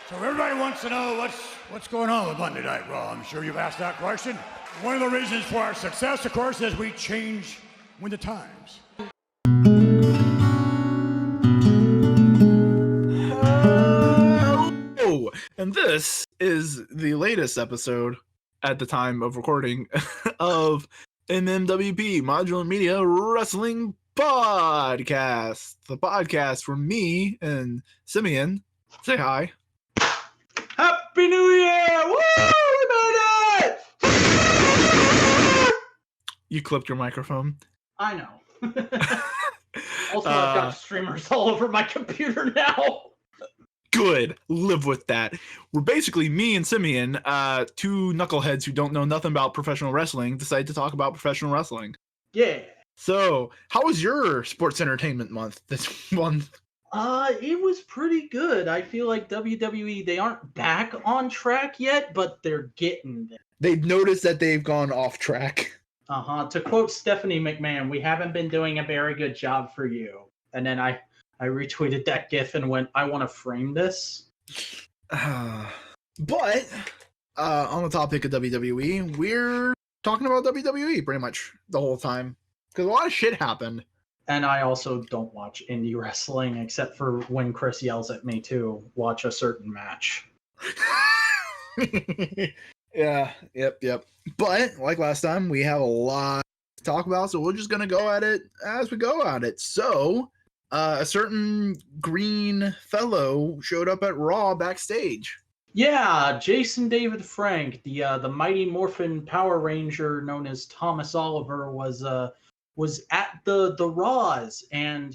So everybody wants to know what's going on with Monday Night Raw. I'm sure you've asked that question. One of the reasons for our success, of course, is we change with the times. Oh, and this is the latest episode at the time of recording of MMWP, Modular Media Wrestling Podcast. The podcast for me and Simion. Say hi. Happy New Year! Woo! We made it! You clipped your microphone. I know. Also, I've got streamers all over my computer now. Good. Live with that. We're basically me and Simion, two knuckleheads who don't know nothing about professional wrestling, decided to talk about professional wrestling. Yeah. So, how was your sports entertainment month this month? It was pretty good. I feel like WWE, they aren't back on track yet, but they're getting there. They've noticed that they've gone off track. To quote Stephanie McMahon, we haven't been doing a very good job for you. And then I retweeted that GIF and went, I want to frame this. But on the topic of WWE, we're talking about WWE pretty much the whole time. Because a lot of shit happened. And I also don't watch indie wrestling, except for when Chris yells at me to watch a certain match. Yeah, yep. But, like last time, we have a lot to talk about, so we're just going to go at it as we go at it. So, a certain green fellow showed up at Raw backstage. Yeah, Jason David Frank, the Mighty Morphin Power Ranger known as Thomas Oliver, was at the Raws, and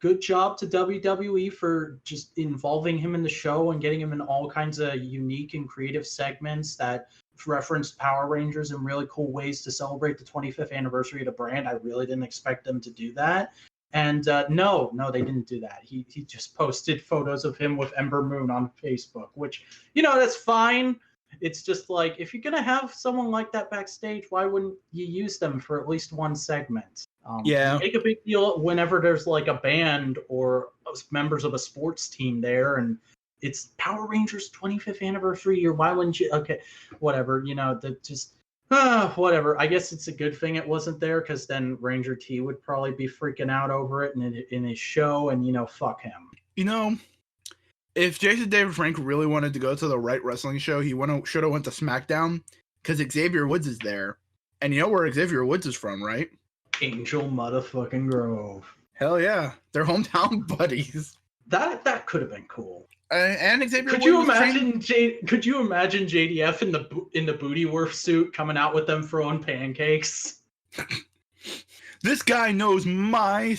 good job to WWE for just involving him in the show and getting him in all kinds of unique and creative segments that referenced Power Rangers in really cool ways to celebrate the 25th anniversary of the brand. I really didn't expect them to do that. And no, they didn't do that. He just posted photos of him with Ember Moon on Facebook, which, that's fine. It's just like, if you're going to have someone like that backstage, why wouldn't you use them for at least one segment? Yeah. Make a big deal whenever there's like a band or members of a sports team there and it's Power Rangers 25th anniversary year. Why wouldn't you? Okay, whatever, whatever. I guess it's a good thing it wasn't there, because then Ranger T would probably be freaking out over it in his show, and fuck him. If Jason David Frank really wanted to go to the right wrestling show, he should have went to SmackDown, because Xavier Woods is there. And you know where Xavier Woods is from, right? Angel motherfucking Grove. Hell yeah. They're hometown buddies. That could have been cool. And Xavier Could you imagine JDF in the Booty Wolf suit coming out with them throwing pancakes? This guy knows my...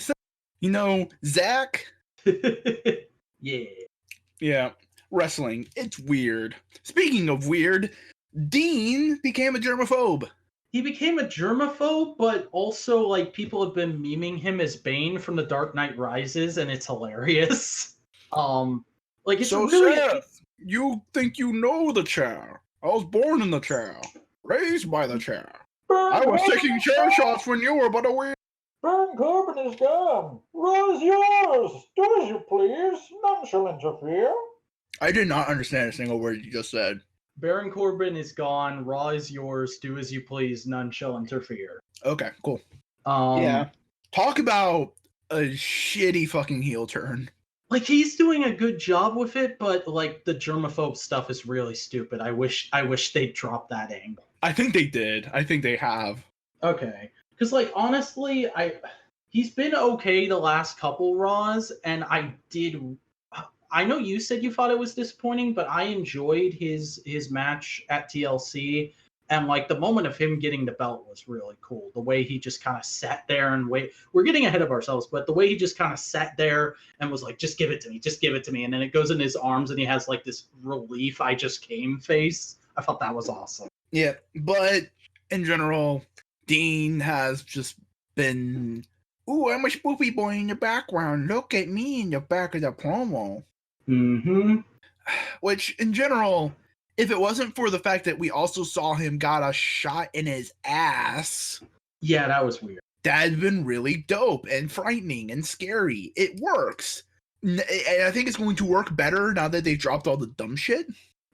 Zach? Yeah. Wrestling. It's weird. Speaking of weird, Dean became a germaphobe. He became a germaphobe, but also, people have been memeing him as Bane from The Dark Knight Rises, and it's hilarious. It's so really... Seth, you think you know the chair. I was born in the chair. Raised by the chair. I was taking chair shots when you were but a wee... Baron Corbin is gone. Raw is yours. Do as you please. None shall interfere. I did not understand a single word you just said. Baron Corbin is gone. Raw is yours. Do as you please. None shall interfere. Okay, cool. Yeah. Talk about a shitty fucking heel turn. He's doing a good job with it, but the germaphobe stuff is really stupid. I wish they'd drop that angle. I think they did. I think they have. Okay. Because, honestly, he's been okay the last couple Raws, and I know you said you thought it was disappointing, but I enjoyed his match at TLC, and, the moment of him getting the belt was really cool. The way he just kind of sat there and wait. We're getting ahead of ourselves, but the way he just kind of sat there and was like, just give it to me, and then it goes in his arms, and he has, this relief I just came face. I thought that was awesome. Yeah, but in general... Dean has just been, ooh, I'm a spoopy boy in the background. Look at me in the back of the promo. Mm-hmm. Which, in general, if it wasn't for the fact that we also saw him got a shot in his ass. Yeah, that was weird. That'd been really dope and frightening and scary. It works. And I think it's going to work better now that they dropped all the dumb shit.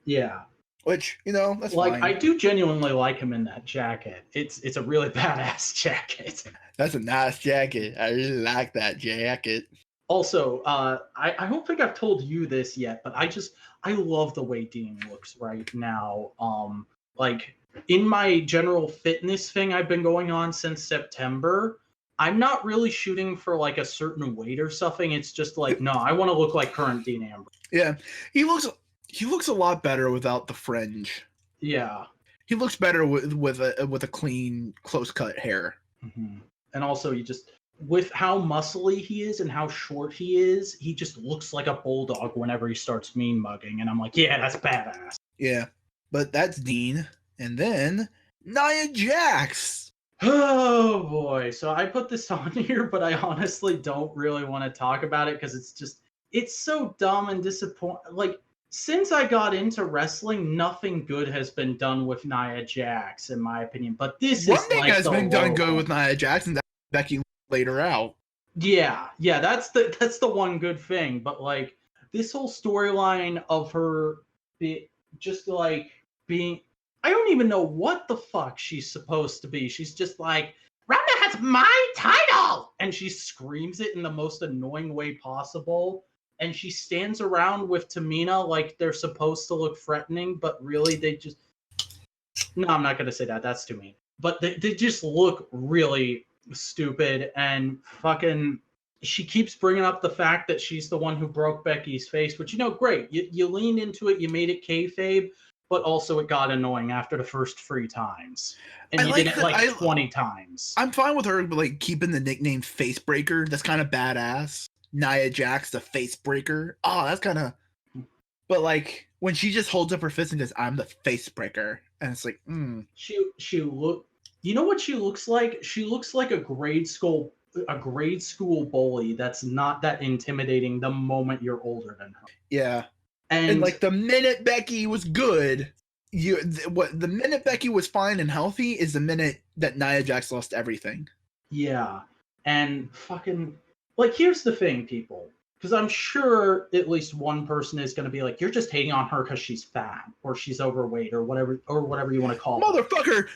Yeah. Which, that's like fine. I do genuinely like him in that jacket. It's a really badass jacket. That's a nice jacket. I really like that jacket. Also, I don't think I've told you this yet, but I love the way Dean looks right now. Like in my general fitness thing I've been going on since September, I'm not really shooting for like a certain weight or something. It's just like, no, I want to look like current Dean Ambrose. Yeah, he looks a lot better without the fringe. Yeah, he looks better with a clean, close cut hair. Mm-hmm. And also, with how muscly he is and how short he is, he just looks like a bulldog whenever he starts mean mugging. And I'm like, yeah, that's badass. Yeah, but that's Dean, and then Nia Jax. Oh boy. So I put this on here, but I honestly don't really want to talk about it because it's so dumb and disappointing. Like, since I got into wrestling, nothing good has been done with Nia Jax, in my opinion. But this One is thing like has been done good one. with Nia Jax, and that Becky laid her out. Yeah, that's the one good thing. But like this whole storyline of her just like being, I don't even know what the fuck she's supposed to be. She's just like, Ronda has my title! And she screams it in the most annoying way possible. And she stands around with Tamina like they're supposed to look threatening, but really they just... No, I'm not going to say that. That's too mean. But they just look really stupid, and fucking... She keeps bringing up the fact that she's the one who broke Becky's face, which, great. You leaned into it, you made it kayfabe, but also it got annoying after the first 3 times. And you did it like 20 times. I'm fine with her like keeping the nickname Facebreaker. That's kind of badass. Nia Jax, the Facebreaker. Oh, that's kind of... But like when she just holds up her fist and goes, I'm the Facebreaker. And it's like, She look... You know what she looks like? She looks like a grade school bully that's not that intimidating the moment you're older than her. Yeah. And like the minute Becky was good, the minute Becky was fine and healthy is the minute that Nia Jax lost everything. Yeah. And fucking, like, here's the thing, people, because I'm sure at least one person is going to be like, you're just hating on her because she's fat or she's overweight or whatever you want to call it. Motherfucker,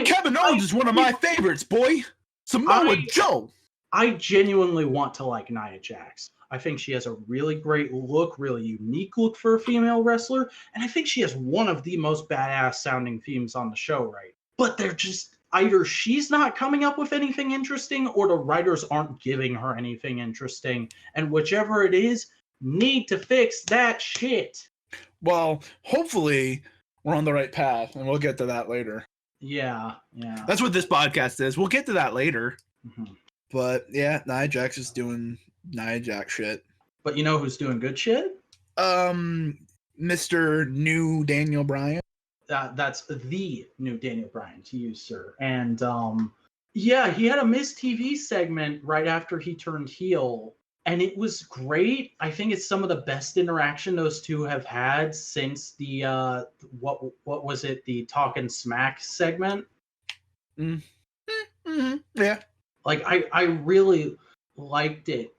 Kevin Owens is one of my favorites, boy. Samoa Joe. I genuinely want to like Nia Jax. I think she has a really great look, really unique look for a female wrestler, and I think she has one of the most badass sounding themes on the show, right? But they're just, either she's not coming up with anything interesting or the writers aren't giving her anything interesting, and whichever it is, need to fix that shit. Well, hopefully we're on the right path, and we'll get to that later. Yeah. That's what this podcast is. We'll get to that later. Mm-hmm. But yeah, Nia Jax is doing Nia Jax shit. But you know who's doing good shit? Mr. New Daniel Bryan. That's the new Daniel Bryan to you, sir. And yeah, he had a Miz TV segment right after he turned heel, and it was great. I think it's some of the best interaction those two have had since the what was it? The Talkin' Smack segment. Mm-hmm. Yeah. Like I really liked it.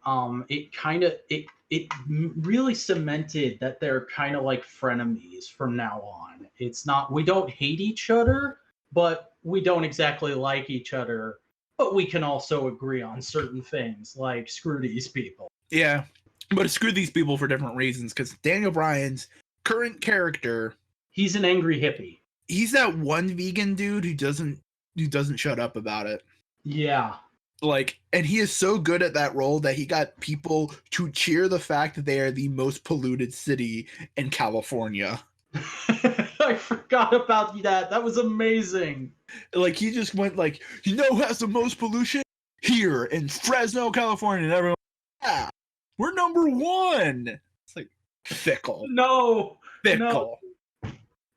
It really cemented that they're kind of like frenemies from now on. It's not, we don't hate each other, but we don't exactly like each other, but we can also agree on certain things, like screw these people. Yeah, but screw these people for different reasons, because Daniel Bryan's current character, he's an angry hippie. He's that one vegan dude who doesn't shut up about it. Yeah. Like, and he is so good at that role that he got people to cheer the fact that they are the most polluted city in California. I forgot about that. That was amazing. Like, he just went like, who has the most pollution? Here in Fresno, California. And everyone, yeah, we're number 1. It's like, fickle. No. Fickle.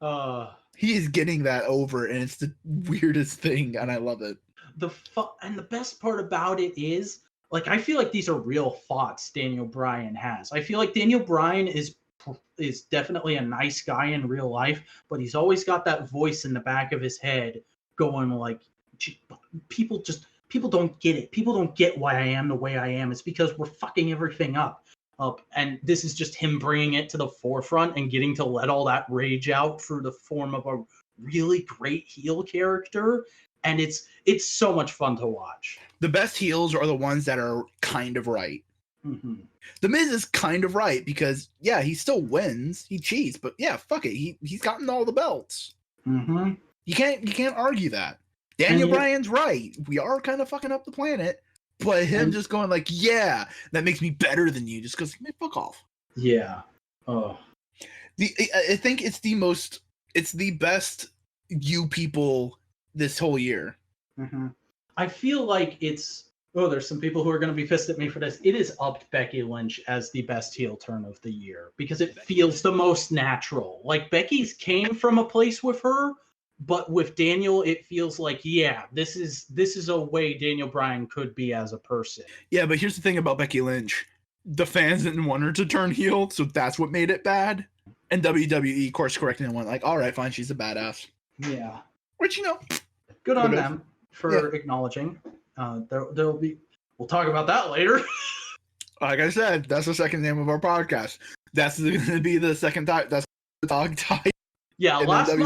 No. He is getting that over, and it's the weirdest thing, and I love it. And the best part about it is, like, I feel like these are real thoughts Daniel Bryan has. I feel like Daniel Bryan is definitely a nice guy in real life, but he's always got that voice in the back of his head going like, people don't get it. People don't get why I am the way I am. It's because we're fucking everything up. up, and this is just him bringing it to the forefront and getting to let all that rage out through the form of a really great heel character, and it's so much fun to watch. The best heels are the ones that are kind of right. Mm-hmm. The Miz is kind of right because, yeah, he still wins. He cheats, but yeah, fuck it. He's gotten all the belts. Mm-hmm. You can't argue that. Daniel Bryan's right. We are kind of fucking up the planet, but him just going like, yeah, that makes me better than you, just because, man, fuck off. Yeah. Oh. I think it's the best you people this whole year. Mm-hmm. I feel like there's some people who are going to be pissed at me for this. It is upped Becky Lynch as the best heel turn of the year because it feels the most natural. Like, Becky's came from a place with her, but with Daniel, it feels like, yeah, this is a way Daniel Bryan could be as a person. Yeah, but here's the thing about Becky Lynch. The fans didn't want her to turn heel, so that's what made it bad. And WWE course corrected and went like, all right, fine, she's a badass. Yeah. Which, good on them for acknowledging. There'll be, we'll talk about that later. Like I said, that's the second name of our podcast. That's going to be the second time. That's the dog type. Yeah, last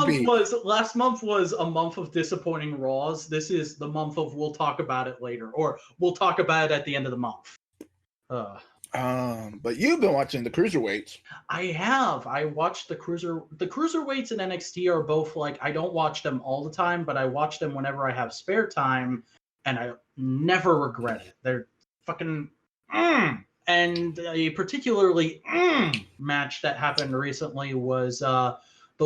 month was a month of disappointing Raws. This is the month of we'll talk about it later, or we'll talk about it at the end of the month. But you've been watching the cruiserweights. I have. I watched the cruiserweights and NXT are both like, I don't watch them all the time, but I watch them whenever I have spare time, and I never regret it. They're fucking And a particularly match that happened recently was the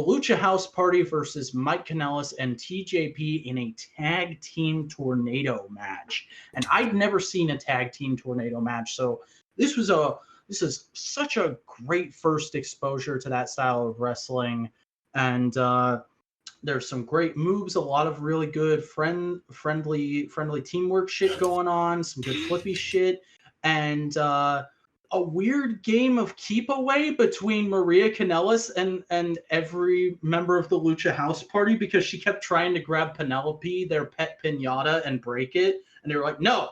Lucha House Party versus Mike Kanellis and TJP in a tag team tornado match. And I'd never seen a tag team tornado match, so this is such a great first exposure to that style of wrestling. And there's some great moves, a lot of really good friendly teamwork shit going on, some good flippy shit, and a weird game of keep away between Maria Kanellis and every member of the Lucha House Party, because she kept trying to grab Penelope, their pet pinata, and break it, and they were like, no.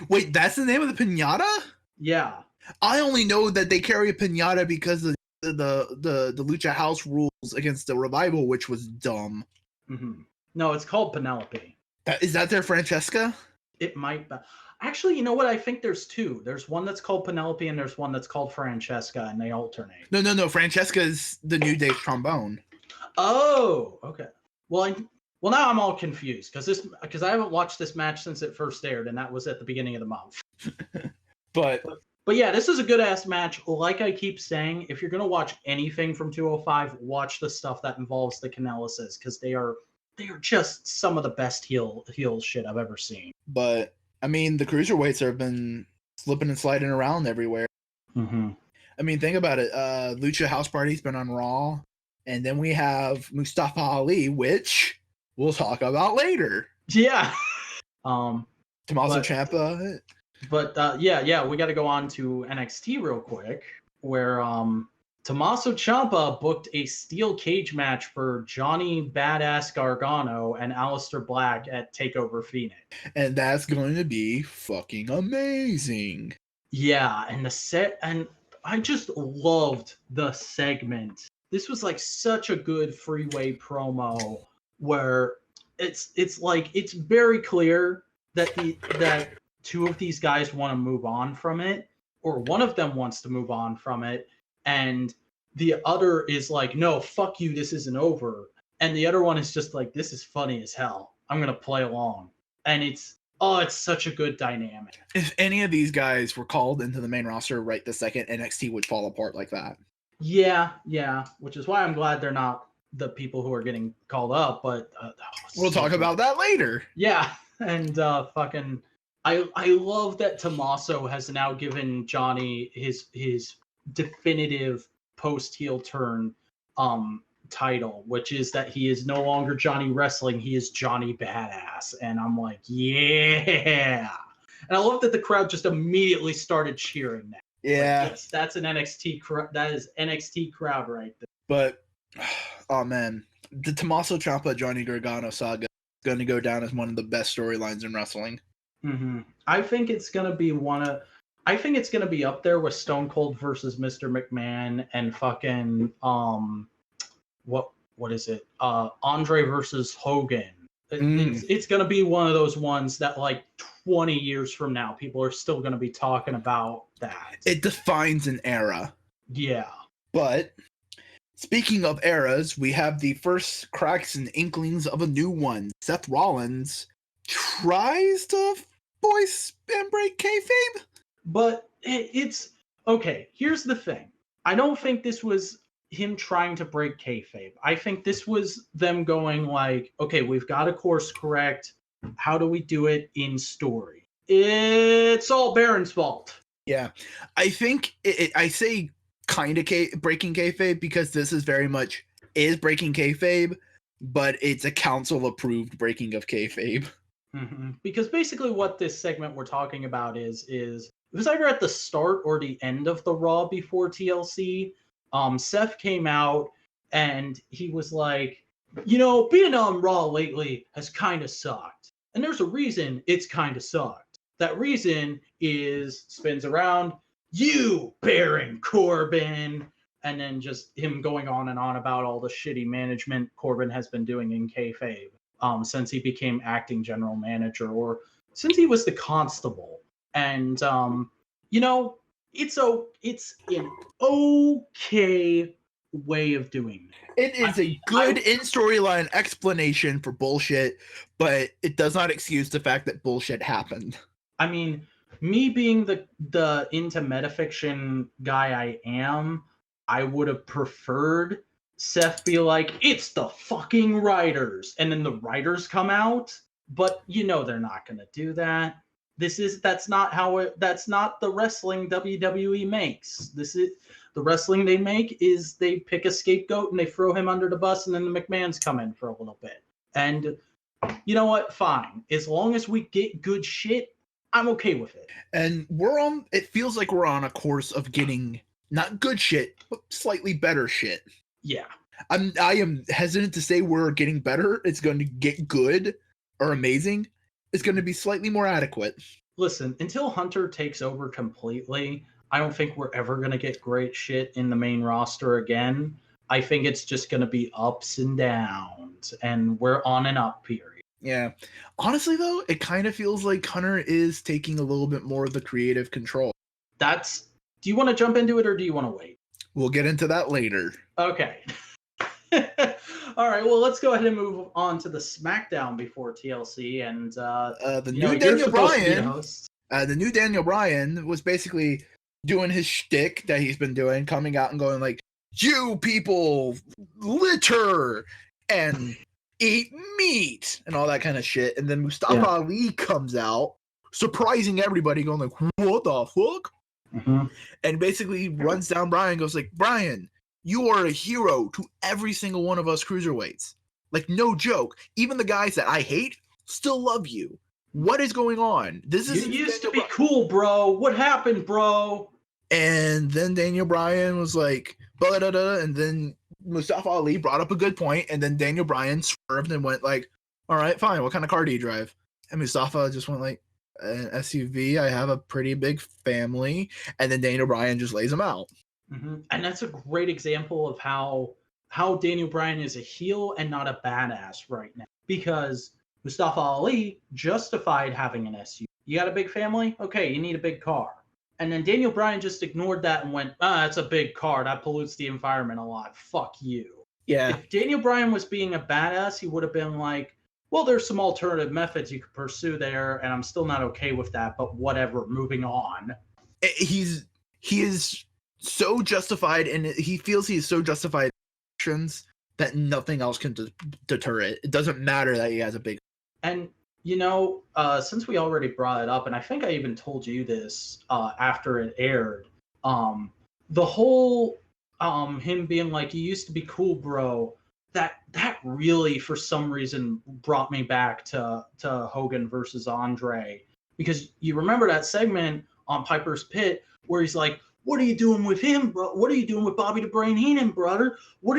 Wait, that's the name of the pinata? Yeah. I only know that they carry a pinata because of the Lucha House rules against the Revival, which was dumb. Mm-hmm. No, it's called Penelope. Is that their Francesca? It might be. Actually, you know what? I think there's two. There's one that's called Penelope and there's one that's called Francesca, and they alternate. No. Francesca is the New Day trombone. Oh, okay. Well, now I'm all confused because I haven't watched this match since it first aired, and that was at the beginning of the month. But yeah, this is a good ass match. Like I keep saying, if you're gonna watch anything from 205, watch the stuff that involves the Kanellises, because they are just some of the best heel shit I've ever seen. But I mean, the cruiserweights have been slipping and sliding around everywhere. Mm-hmm. I mean, think about it. Lucha House Party's been on Raw, and then we have Mustafa Ali, which we'll talk about later. Yeah. Tommaso Ciampa. But yeah, we got to go on to NXT real quick, where Tommaso Ciampa booked a steel cage match for Johnny Badass Gargano and Aleister Black at TakeOver Phoenix. And that's going to be fucking amazing. Yeah, and I just loved the segment. This was like such a good freeway promo where it's like it's very clear that two of these guys want to move on from it, or one of them wants to move on from it, and the other is like, no, fuck you, this isn't over. And the other one is just like, this is funny as hell, I'm gonna play along. And it's such a good dynamic. If any of these guys were called into the main roster right this second, NXT would fall apart like that. Yeah, which is why I'm glad they're not the people who are getting called up, but we'll talk about that later. Yeah, and I love that Tommaso has now given Johnny his definitive post-heel turn title, which is that he is no longer Johnny Wrestling, he is Johnny Badass. And I'm like, yeah. And I love that the crowd just immediately started cheering that. Yeah. Like, that's an NXT that is NXT crowd right there. But oh man, the Tommaso Ciampa Johnny Gargano saga is going to go down as one of the best storylines in wrestling. Mm-hmm. I think it's going to be one of I think it's gonna be up there with Stone Cold versus Mr. McMahon and fucking what is it? Andre versus Hogan. It's gonna be one of those ones that like 20 years from now, people are still gonna be talking about that. It defines an era. Yeah. But speaking of eras, we have the first cracks and inklings of a new one. Seth Rollins tries to voice and break kayfabe. But it's okay. Here's the thing. I don't think this was him trying to break kayfabe. I think this was them going like, okay, we've got to course correct. How do we do it in story? It's all Baron's fault. Yeah, I think I say kind of breaking kayfabe because this is very much is breaking kayfabe, but it's a council approved breaking of kayfabe. Mm-hmm. Because basically what this segment we're talking about is it was either at the start or the end of the Raw before TLC. Seth came out and he was like, being on Raw lately has kind of sucked. And there's a reason it's kind of sucked. That reason spins around, you, Baron Corbin. And then just him going on and on about all the shitty management Corbin has been doing in kayfabe since he became acting general manager or since he was the constable. And, it's an okay way of doing it. It is a good in-storyline explanation for bullshit, but it does not excuse the fact that bullshit happened. I mean, me being the into metafiction guy I am, I would have preferred Seth be like, it's the fucking writers, and then the writers come out, but they're not gonna do that. That's not the wrestling WWE makes. The wrestling they make is they pick a scapegoat and they throw him under the bus, and then the McMahons come in for a little bit. And you know what? Fine. As long as we get good shit, I'm okay with it. And it feels like we're on a course of getting not good shit, but slightly better shit. Yeah. I am hesitant to say we're getting better. It's going to get good or amazing. It's going to be slightly more adequate. Listen, until Hunter takes over completely, I don't think we're ever going to get great shit in the main roster again. I think it's just going to be ups and downs, and we're on an up period. Yeah. Honestly, though, it kind of feels like Hunter is taking a little bit more of the creative control. Do you want to jump into it or do you want to wait? We'll get into that later. Okay. All right, well, let's go ahead and move on to the SmackDown before TLC. And the new Daniel Bryan. The new Daniel Bryan was basically doing his shtick that he's been doing, coming out and going like, "You people litter and eat meat," and all that kind of shit. And then Mustafa Ali comes out, surprising everybody, going like, "What the fuck?" Mm-hmm. And basically runs down Bryan, goes like, "Bryan, you are a hero to every single one of us cruiserweights. Like, no joke. Even the guys that I hate still love you. What is going on? This is you used to be cool, bro. What happened, bro?" And then Daniel Bryan was like, and then Mustafa Ali brought up a good point, and then Daniel Bryan swerved and went like, "All right, fine. What kind of car do you drive?" And Mustafa just went like, "An SUV. I have a pretty big family." And then Daniel Bryan just lays him out. Mm-hmm. And that's a great example of how Daniel Bryan is a heel and not a badass right now. Because Mustafa Ali justified having an SUV. You got a big family? Okay, you need a big car. And then Daniel Bryan just ignored that and went, it's a big car. That pollutes the environment a lot. Fuck you. Yeah. If Daniel Bryan was being a badass, he would have been like, well, there's some alternative methods you could pursue there, and I'm still not okay with that, but whatever, moving on. He is so justified, and he feels he is so justified in actions that nothing else can deter it. It doesn't matter that he has a big... And, since we already brought it up, and I think I even told you this after it aired, the whole him being like, "You used to be cool, bro," that really, for some reason, brought me back to Hogan versus Andre. Because you remember that segment on Piper's Pit where he's like, "What are you doing with him, bro? What are you doing with Bobby the Brain Heenan, brother? What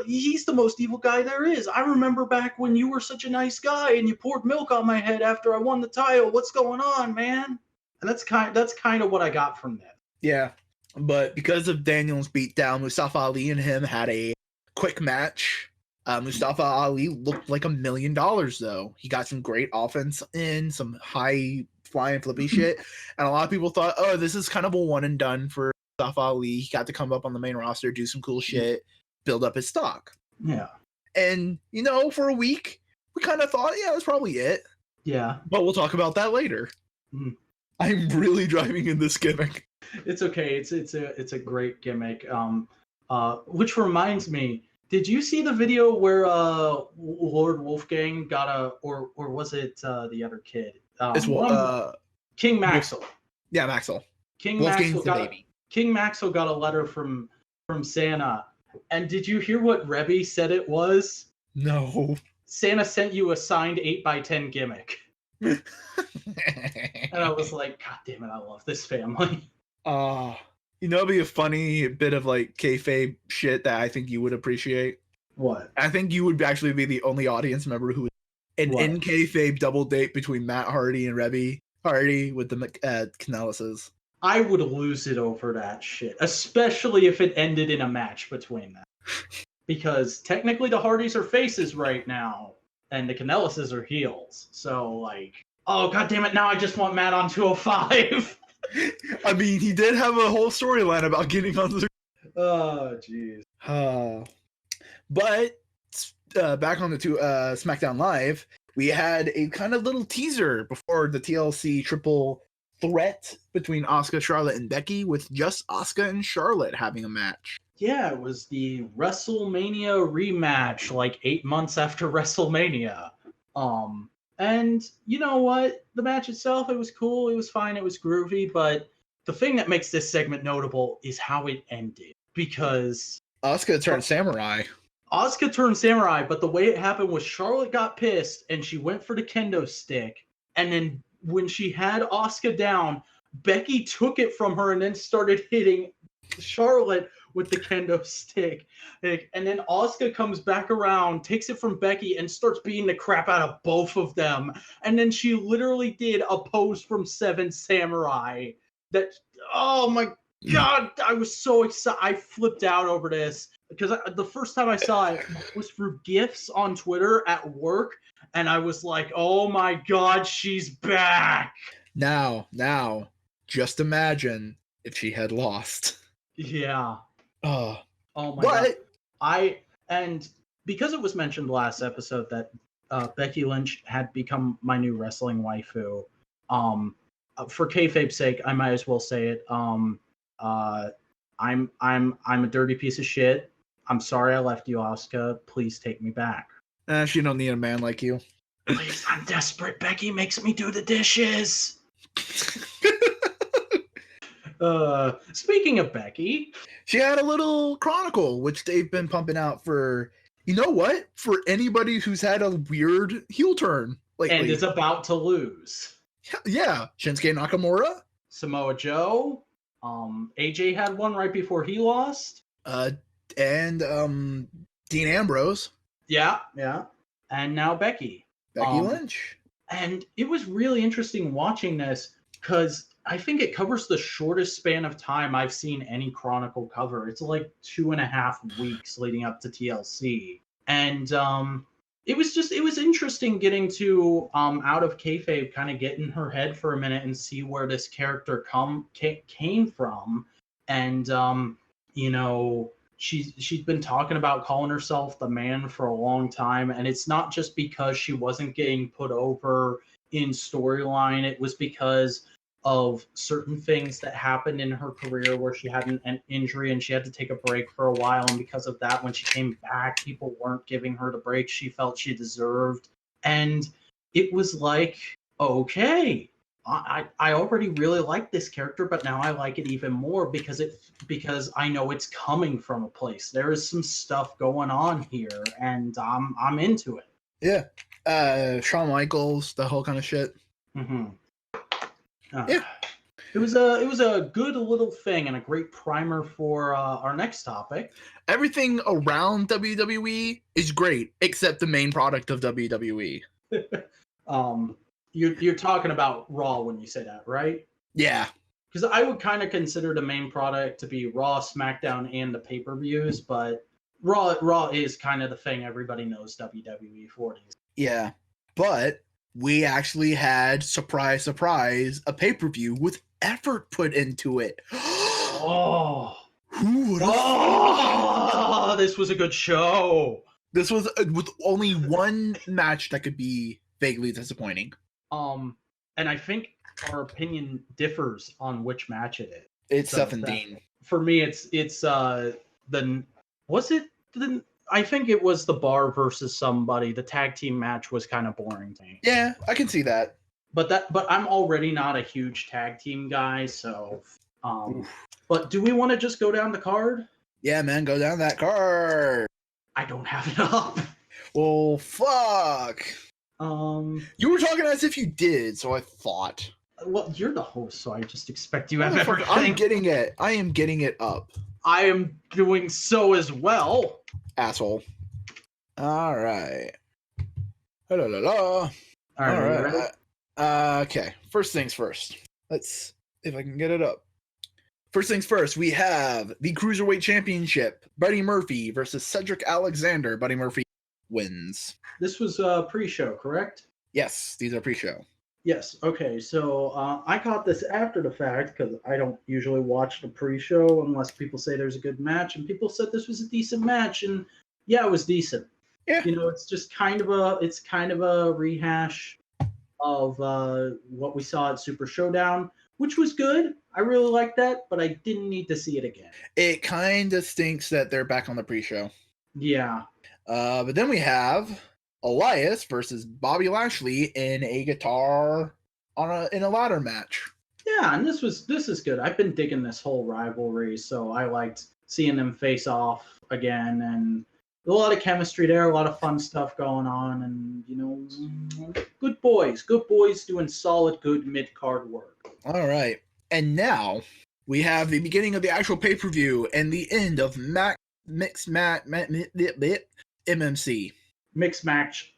he's the most evil guy there is. I remember back when you were such a nice guy and you poured milk on my head after I won the title. What's going on, man?" And that's kind of what I got from this. Yeah, but because of Daniel's beatdown, Mustafa Ali and him had a quick match. Mustafa Ali looked like $1 million, though. He got some great offense in, some high flying flippy shit, and a lot of people thought, oh, this is kind of a one and done for Mustafa Ali. He got to come up on the main roster, do some cool shit, build up his stock. Yeah. And, you know, for a week, we kind of thought, yeah, that's probably it. Yeah. But we'll talk about that later. Mm. I'm really driving in this gimmick. It's okay. It's a great gimmick. Which reminds me, did you see the video where Lord Wolfgang got or was it the other kid? It's King Maxwell. Yeah, Maxwell. King Maxwell got a letter from Santa. And did you hear what Rebby said it was? No. Santa sent you a signed 8x10 gimmick. And I was like, God damn it, I love this family. You know, it'd be a funny bit of like kayfabe shit that I think you would appreciate. What? I think you would actually be the only audience member who an in kayfabe double date between Matt Hardy and Rebby Hardy with the Canellises. I would lose it over that shit, especially if it ended in a match between them. Because technically the Hardys are faces right now, and the Canellises are heels. So, like, oh, God damn it, now I just want Matt on 205. I mean, he did have a whole storyline about getting on the... Oh, jeez. But, back on the SmackDown Live, we had a kind of little teaser before the TLC triple threat between Asuka, Charlotte, and Becky, with just Asuka and Charlotte having a match. Yeah, it was the WrestleMania rematch, like 8 months after WrestleMania. And you know what? The match itself, it was cool, it was fine, it was groovy, but the thing that makes this segment notable is how it ended. Because Asuka turned samurai. Asuka turned samurai, but the way it happened was Charlotte got pissed and she went for the kendo stick, and then when she had Asuka down, Becky took it from her and then started hitting Charlotte with the kendo stick. And then Asuka comes back around, takes it from Becky, and starts beating the crap out of both of them. And then she literally did a pose from Seven Samurai. That, oh my God, I was so excited. I flipped out over this because the first time I saw it was through GIFs on Twitter at work. And I was like, oh my God, she's back. Now, just imagine if she had lost. Yeah. Oh my God. And because it was mentioned last episode that Becky Lynch had become my new wrestling waifu, for kayfabe's sake, I might as well say it. I'm a dirty piece of shit. I'm sorry I left you, Asuka. Please take me back. She don't need a man like you. Please, I'm desperate. Becky makes me do the dishes. Speaking of Becky, she had a little chronicle, which they've been pumping out for, you know what? For anybody who's had a weird heel turn lately. And is about to lose. Yeah. Shinsuke Nakamura. Samoa Joe. AJ had one right before he lost. And Dean Ambrose. Yeah. And now Becky. Becky Lynch. And it was really interesting watching this because I think it covers the shortest span of time I've seen any Chronicle cover. It's like 2.5 weeks leading up to TLC. And it was interesting getting to out of kayfabe kind of get in her head for a minute and see where this character came from. And you know, she's been talking about calling herself the man for a long time, and it's not just because she wasn't getting put over in storyline. It was because of certain things that happened in her career where she had an injury and she had to take a break for a while, and because of that, when she came back, people weren't giving her the break she felt she deserved. And it was like, okay, I already really like this character, but now I like it even more because I know it's coming from a place. There is some stuff going on here, and I'm into it. Yeah, Shawn Michaels, the whole kind of shit. Mm-hmm. Yeah, it was a good little thing and a great primer for our next topic. Everything around WWE is great except the main product of WWE. You're talking about Raw when you say that, right? Yeah. Because I would kind of consider the main product to be Raw, SmackDown, and the pay-per-views, but Raw is kind of the thing everybody knows WWE for. Yeah. But we actually had, surprise, surprise, a pay-per-view with effort put into it. Oh. Who would have Oh, this was a good show. This was with only one match that could be vaguely disappointing. And I think our opinion differs on which match it is. It's So 17. For me, it's I think it was the Bar versus somebody. The tag team match was kind of boring to me. Yeah, I can see that. But I'm already not a huge tag team guy, so but do we want to just go down the card? Yeah, man, go down that card. I don't have it up. Well, fuck. You were talking as if you did, so I thought. Well, you're the host, so I just expect you to have Motherfucker, everything. I'm getting it. I am getting it up. I am doing so as well. Asshole. All right. Hello, la, la. All right. Ready? Okay. First things first. Let's see if I can get it up. First things first, we have the Cruiserweight Championship. Buddy Murphy versus Cedric Alexander. Buddy Murphy wins. This was pre-show, correct? Yes, these are pre-show. Yes. Okay. So I caught this after the fact because I don't usually watch the pre-show unless people say there's a good match, and people said this was a decent match, and yeah, it was decent. Yeah. You know, it's just kind of a rehash of what we saw at Super Showdown, which was good. I really liked that, but I didn't need to see it again. It kind of stinks that they're back on the pre-show. Yeah. But then we have Elias versus Bobby Lashley in a guitar in a ladder match. Yeah, and this is good. I've been digging this whole rivalry, so I liked seeing them face off again, and a lot of chemistry there, a lot of fun stuff going on, and you know, good boys doing solid, good mid-card work. All right, and now we have the beginning of the actual pay-per-view and the end of Mixed MMC. Mixed match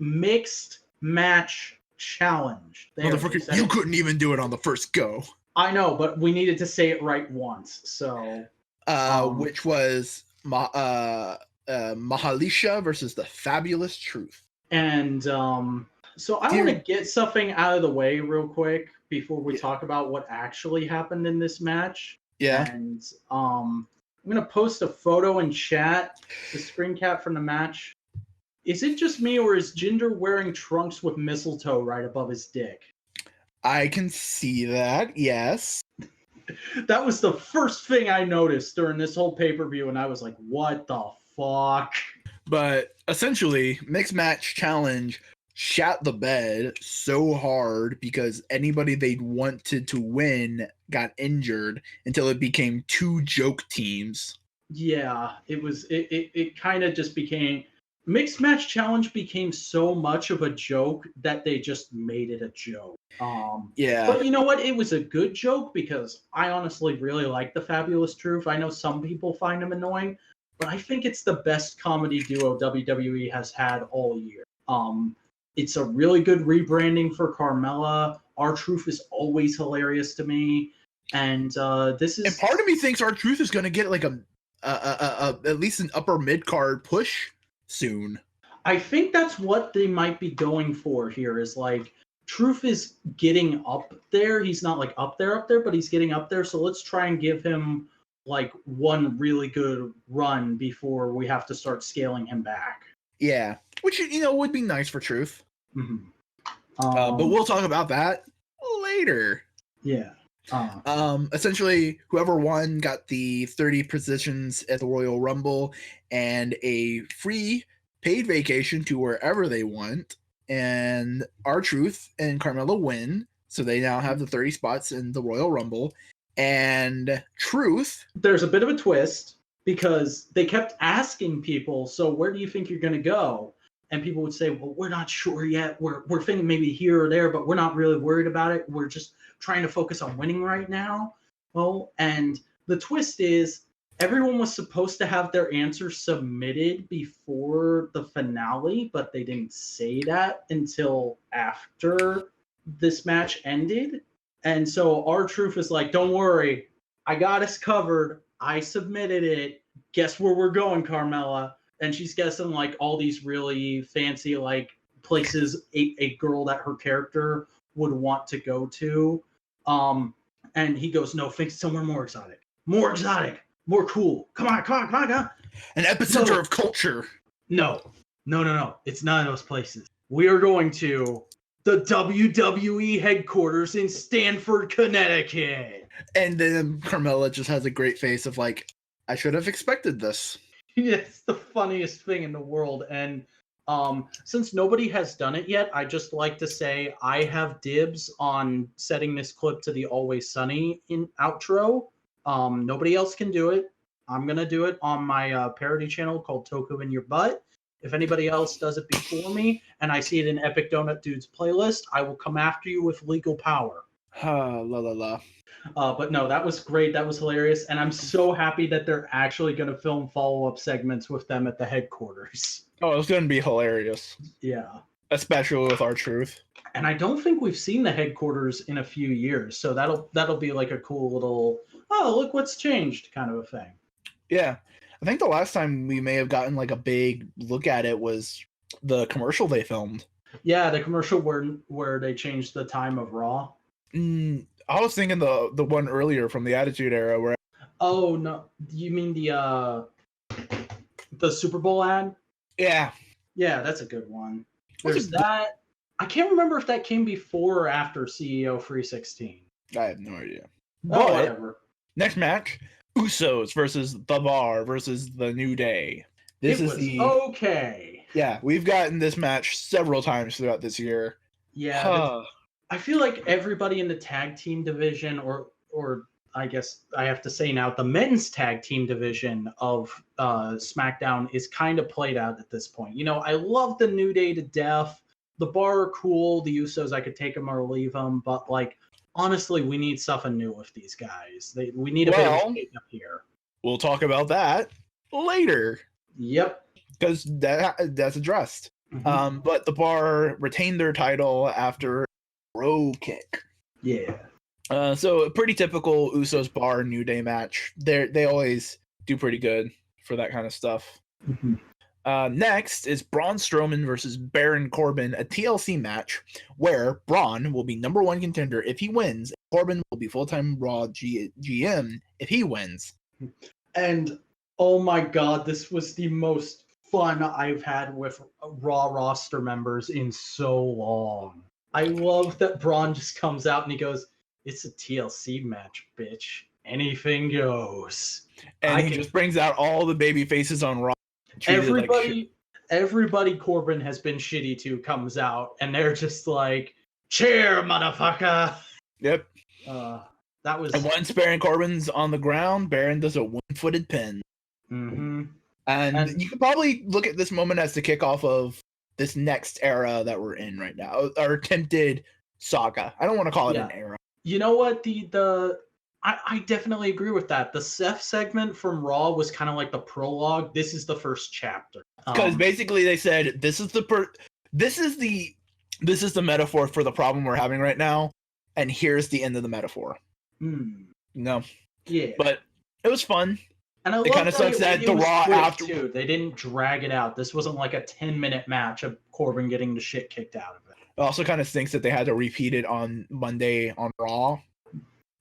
challenge. Motherfucker, you couldn't even do it on the first go. I know, but we needed to say it right once. So, which was Mahalisha versus the Fabulous Truth. And so I want to get something out of the way real quick before we talk about what actually happened in this match. Yeah. And I'm gonna post a photo in chat, the screen cap from the match. Is it just me, or is Jinder wearing trunks with mistletoe right above his dick? I can see that, yes. That was the first thing I noticed during this whole pay-per-view, and I was like, what the fuck? But essentially, Mixed Match Challenge shat the bed so hard because anybody they'd wanted to win got injured until it became two joke teams. Yeah, it kind of just became... Mixed Match Challenge became so much of a joke that they just made it a joke. Yeah. But you know what? It was a good joke because I honestly really like the Fabulous Truth. I know some people find him annoying, but I think it's the best comedy duo WWE has had all year. It's a really good rebranding for Carmella. R-Truth is always hilarious to me. And this is... And part of me thinks R-Truth is going to get like a at least an upper mid-card push soon. I think that's what they might be going for here, is like Truth is getting up there. He's not like up there, but he's getting up there. So let's try and give him like one really good run before we have to start scaling him back. Yeah, which, you know, would be nice for Truth. Mm-hmm. But we'll talk about that later. Yeah. Essentially, whoever won got the 30 positions at the Royal Rumble and a free paid vacation to wherever they want. And R-Truth and Carmella win, so they now have the 30 spots in the Royal Rumble. And Truth... There's a bit of a twist, because they kept asking people, so where do you think you're going to go? And people would say, well, we're not sure yet. We're thinking maybe here or there, but we're not really worried about it. We're just trying to focus on winning right now. Well, and the twist is everyone was supposed to have their answers submitted before the finale, but they didn't say that until after this match ended. And so R-Truth is like, don't worry, I got us covered. I submitted it. Guess where we're going, Carmella? And she's guessing like all these really fancy like places a girl that her character would want to go to. And he goes, no, think somewhere more exotic, more cool. Come on. An epicenter of culture. No. It's none of those places. We are going to the WWE headquarters in Stamford, Connecticut. And then Carmella just has a great face of like, I should have expected this. It's the funniest thing in the world. And since nobody has done it yet, I just like to say I have dibs on setting this clip to the Always Sunny in outro. Nobody else can do it. I'm going to do it on my parody channel called Toku in Your Butt. If anybody else does it before me and I see it in Epic Donut Dude's playlist, I will come after you with legal power. But no, that was great. That was hilarious. And I'm so happy that they're actually going to film follow-up segments with them at the headquarters. Oh, it's going to be hilarious. Yeah. Especially with R-Truth. And I don't think we've seen the headquarters in a few years. So that'll be like a cool little, oh, look what's changed kind of a thing. Yeah. I think the last time we may have gotten like a big look at it was the commercial they filmed. Yeah, the commercial where they changed the time of Raw. I was thinking the one earlier from the Attitude Era where. Oh no, you mean the Super Bowl ad? Yeah. Yeah, that's a good one. There's that. I can't remember if that came before or after CEO 316. I have no idea. Oh, whatever. Next match, Usos versus The Bar versus The New Day. This is okay. Yeah, we've gotten this match several times throughout this year. Yeah. I feel like everybody in the tag team division, or I guess I have to say now, the men's tag team division of SmackDown is kind of played out at this point. You know, I love the New Day to death. The Bar are cool. The Usos, I could take them or leave them. But, like, honestly, we need something new with these guys. We need a bit of a shake up here. We'll talk about that later. Yep. Because that's addressed. Mm-hmm. But the Bar retained their title after Bro Kick. Yeah. So a pretty typical Usos Bar New Day match. They always do pretty good for that kind of stuff. Mm-hmm. Next is Braun Strowman versus Baron Corbin, a TLC match where Braun will be number one contender if he wins. Corbin will be full-time Raw GM if he wins. And oh my God, this was the most fun I've had with Raw roster members in so long. I love that Braun just comes out and he goes, "It's a TLC match, bitch. Anything goes." And he just brings out all the baby faces on Raw. Everybody Corbin has been shitty to comes out, and they're just like, "Cheer, motherfucker." Yep. That was. And once Baron Corbin's on the ground, Baron does a one-footed pin. Mm-hmm. And you could probably look at this moment as the kickoff of this next era that we're in right now, our attempted saga. I don't want to call it an era. You know what? I definitely agree with that. The Seth segment from Raw was kind of like the prologue. This is the first chapter. Because basically they said this is the metaphor for the problem we're having right now, and here's the end of the metaphor. No. Yeah. But it was fun. And it kind of sucks that the Raw after too. They didn't drag it out. This wasn't like a 10-minute match of Corbin getting the shit kicked out of it. It also kind of stinks that they had to repeat it on Monday on Raw.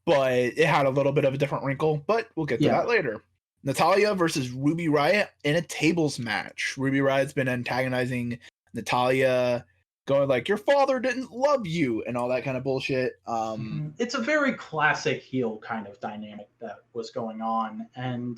But it had a little bit of a different wrinkle, but we'll get to that later. Natalya versus Ruby Riott in a tables match. Ruby Riott's been antagonizing Natalya, going like, your father didn't love you, and all that kind of bullshit. It's a very classic heel kind of dynamic that was going on. And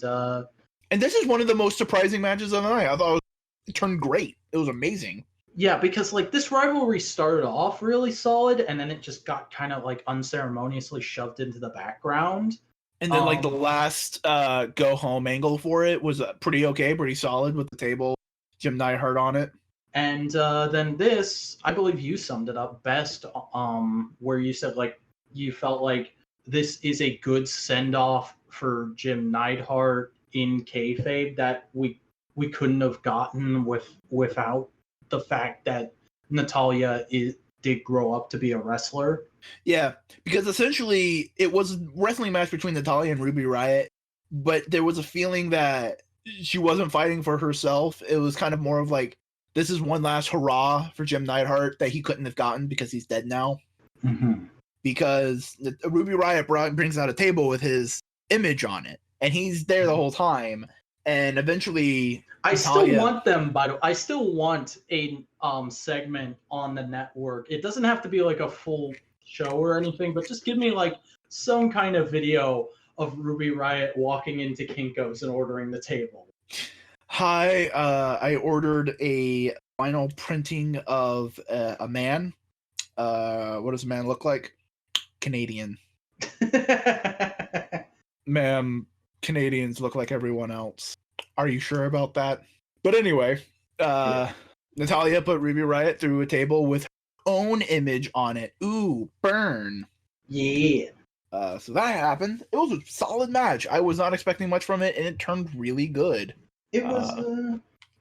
this is one of the most surprising matches of the night. I thought it turned great. It was amazing. Yeah, because like this rivalry started off really solid, and then it just got kind of like unceremoniously shoved into the background. And then like the last go home angle for it was pretty solid with the table, Jim Neidhart on it. And then this, I believe you summed it up best, where you said like you felt like this is a good send off for Jim Neidhart in kayfabe that we couldn't have gotten without the fact that Natalya did grow up to be a wrestler. Yeah, because essentially it was a wrestling match between Natalya and Ruby Riott, but there was a feeling that she wasn't fighting for herself. It was kind of more of like, this is one last hurrah for Jim Neidhart that he couldn't have gotten because he's dead now. Mm-hmm. Because Ruby Riott brings out a table with his image on it, and he's there the whole time. And eventually, I still want them. By the way, I still want a segment on the network. It doesn't have to be like a full show or anything, but just give me like some kind of video of Ruby Riott walking into Kinko's and ordering the table. Hi, I ordered a vinyl printing of a man. What does a man look like? Canadian. Ma'am, Canadians look like everyone else. Are you sure about that? But anyway, Natalya put Ruby Riott through a table with her own image on it. Ooh, burn. Yeah. So that happened. It was a solid match. I was not expecting much from it, and it turned really good. It was,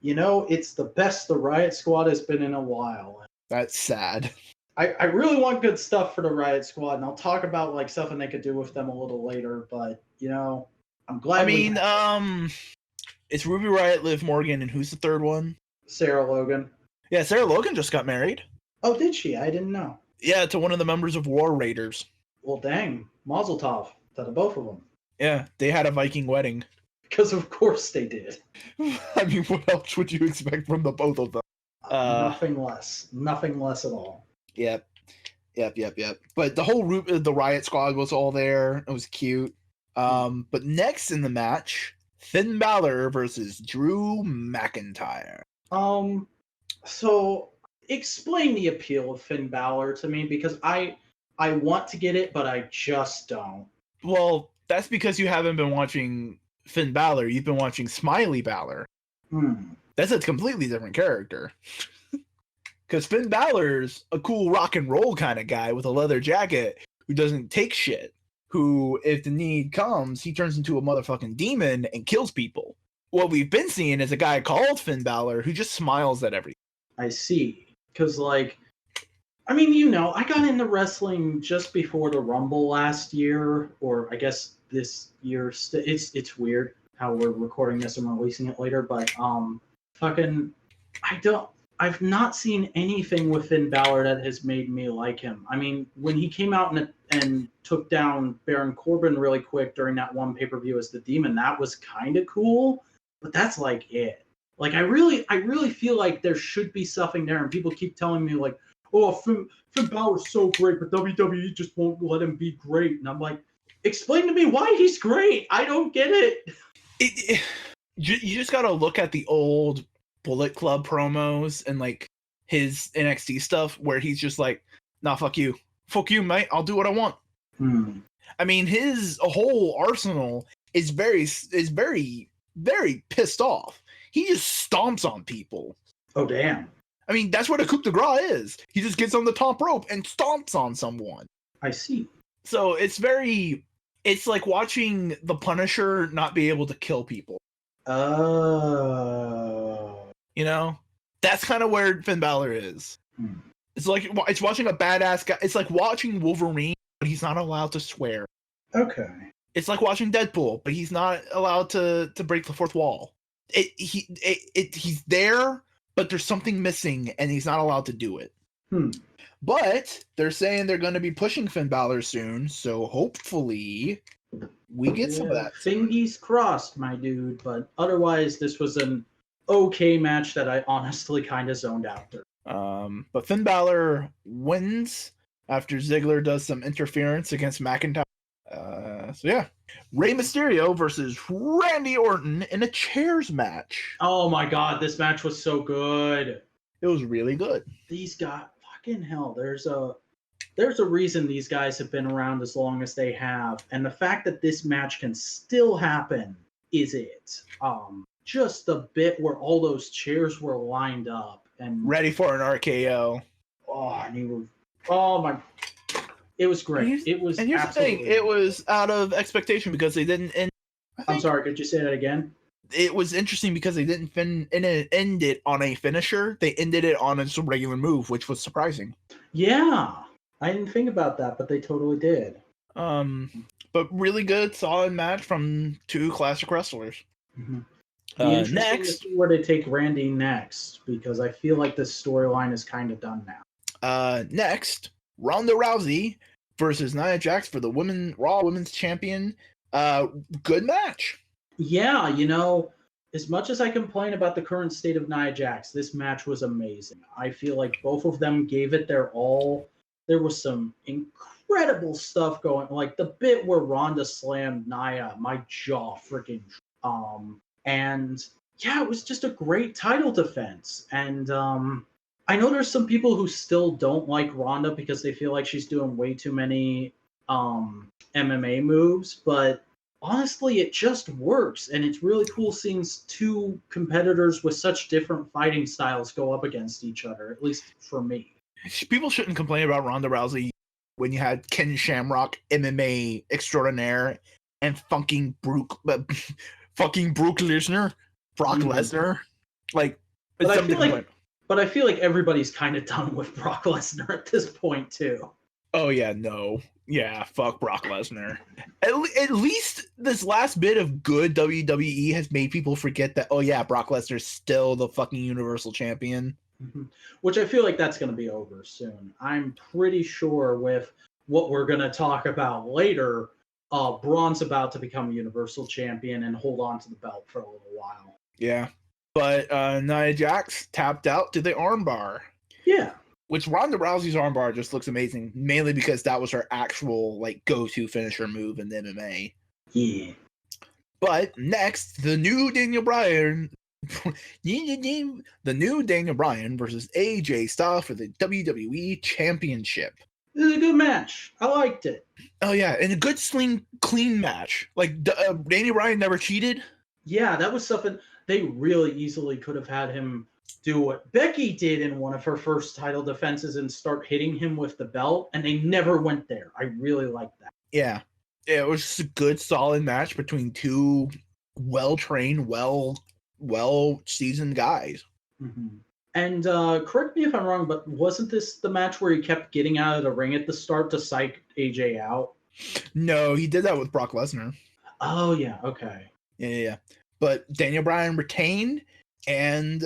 it's the best the Riott Squad has been in a while. That's sad. I really want good stuff for the Riott Squad, and I'll talk about like something they could do with them a little later. But I'm glad. It's Ruby Riott, Liv Morgan, and who's the third one? Sarah Logan. Yeah, Sarah Logan just got married. Oh, did she? I didn't know. Yeah, to one of the members of War Raiders. Well, dang, Mazel Tov to the both of them. Yeah, they had a Viking wedding. Because of course they did. I mean, what else would you expect from the both of them? Nothing less at all. Yep. But the whole the Riott Squad was all there. It was cute. But next in the match, Finn Balor versus Drew McIntyre. So explain the appeal of Finn Balor to me, because I want to get it, but I just don't. Well, that's because you haven't been watching Finn Balor. You've been watching Smiley Balor. That's a completely different character. Because Finn Balor's a cool rock and roll kind of guy with a leather jacket who doesn't take shit. Who, if the need comes, he turns into a motherfucking demon and kills people. What we've been seeing is a guy called Finn Balor who just smiles at everything. I see. Because, I got into wrestling just before the Rumble last year, or I guess this year. It's weird how we're recording this and releasing it later, but I've not seen anything with Finn Balor that has made me like him. I mean, when he came out and took down Baron Corbin really quick during that one pay-per-view as the Demon, that was kind of cool, but that's like it. Like, I really feel like there should be something there, and people keep telling me like, oh, Finn Balor's so great, but WWE just won't let him be great. And I'm like, explain to me why he's great. I don't get it. You just gotta look at the old Bullet Club promos and like his NXT stuff where he's just like, nah, fuck you, mate, I'll do what I want. I mean, his whole arsenal is very, very pissed off. He just stomps on people. Oh, damn. I mean, that's what a coup de grace is. He just gets on the top rope and stomps on someone. I see. So it's like watching the Punisher not be able to kill people. That's kind of where Finn Balor is. It's like it's watching a badass guy. It's like watching Wolverine, but he's not allowed to swear. Okay. It's like watching Deadpool, but he's not allowed to break the fourth wall. He's there, but there's something missing, and he's not allowed to do it. But they're saying they're going to be pushing Finn Balor soon, so hopefully we get some of that. Fingers crossed, my dude. But otherwise, this was an okay match that I honestly kind of zoned out there. But Finn Balor wins after Ziggler does some interference against McIntyre. So yeah, Rey Mysterio versus Randy Orton in a chairs match. Oh my god, this match was so good. It was really good. These guys, fucking hell, there's a reason these guys have been around as long as they have, and the fact that this match can still happen is it. Just the bit where all those chairs were lined up and ready for an RKO. It was great. Here's the thing, it was out of expectation because they didn't end. I'm sorry, could you say that again? it was interesting because they didn't end it on a finisher. They ended it on a regular move, which was surprising. Yeah, I didn't think about that, but they totally did. But really good, solid match from two classic wrestlers. Mm-hmm. Next, to see where they take Randy next, because I feel like this storyline is kind of done now. Next, Ronda Rousey versus Nia Jax for the Raw Women's Champion. Good match. Yeah, you know, as much as I complain about the current state of Nia Jax, this match was amazing. I feel like both of them gave it their all. There was some incredible stuff going, like the bit where Ronda slammed Nia, my jaw freaking. And yeah, it was just a great title defense. And I know there's some people who still don't like Ronda because they feel like she's doing way too many MMA moves, but honestly, it just works, and it's really cool seeing two competitors with such different fighting styles go up against each other, at least for me. People shouldn't complain about Ronda Rousey when you had Ken Shamrock, MMA extraordinaire, and fucking Brock Lesnar. Like, but I feel like everybody's kind of done with Brock Lesnar at this point too. Oh yeah, no. Yeah, fuck Brock Lesnar. At least this last bit of good WWE has made people forget that, oh yeah, Brock Lesnar's still the fucking Universal Champion. Mm-hmm. Which I feel like that's going to be over soon. I'm pretty sure with what we're going to talk about later, Braun's about to become Universal Champion and hold on to the belt for a little while. Yeah. But Nia Jax tapped out to the armbar. Yeah. Which Ronda Rousey's armbar just looks amazing, mainly because that was her actual like go-to finisher move in the MMA. Yeah. But next, the new Daniel Bryan versus AJ Styles for the WWE Championship. This is a good match. I liked it. Oh yeah, and a good clean match. Like Daniel Bryan never cheated. Yeah, that was something they really easily could have had him do what Becky did in one of her first title defenses and start hitting him with the belt, and they never went there. I really liked that. Yeah, it was just a good, solid match between two well-trained, well-seasoned guys. Mm-hmm. And correct me if I'm wrong, but wasn't this the match where he kept getting out of the ring at the start to psych AJ out? No, he did that with Brock Lesnar. Oh, yeah, okay. Yeah. But Daniel Bryan retained, and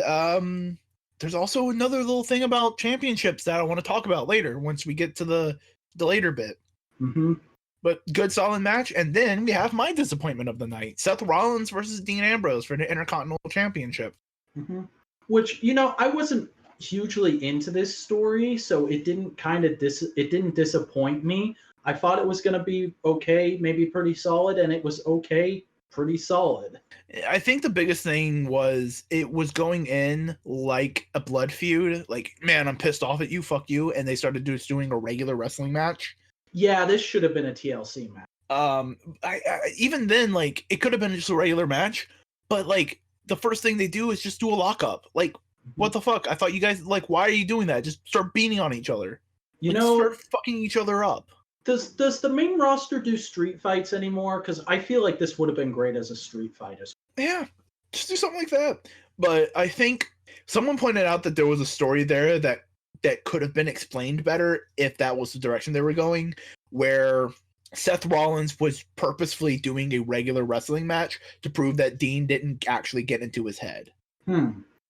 there's also another little thing about championships that I want to talk about later once we get to the later bit. Mm-hmm. But good, solid match. And then we have my disappointment of the night. Seth Rollins versus Dean Ambrose for the Intercontinental Championship. Mm-hmm. Which, you know, I wasn't hugely into this story, so it didn't didn't disappoint me. I thought it was going to be okay, maybe pretty solid, and it was okay, pretty solid. I think the biggest thing was it was going in like a blood feud. Like, man, I'm pissed off at you, fuck you. And they started doing a regular wrestling match. Yeah, this should have been a TLC match. I even then, like, it could have been just a regular match, but like the first thing they do is just do a lockup. Like, what the fuck? I thought you guys, like, why are you doing that? Just start beating on each other. You like, know, start fucking each other up. Does the main roster do street fights anymore? Because I feel like this would have been great as a street fight. Yeah, just do something like that. But I think someone pointed out that there was a story there that could have been explained better if that was the direction they were going, where Seth Rollins was purposefully doing a regular wrestling match to prove that Dean didn't actually get into his head.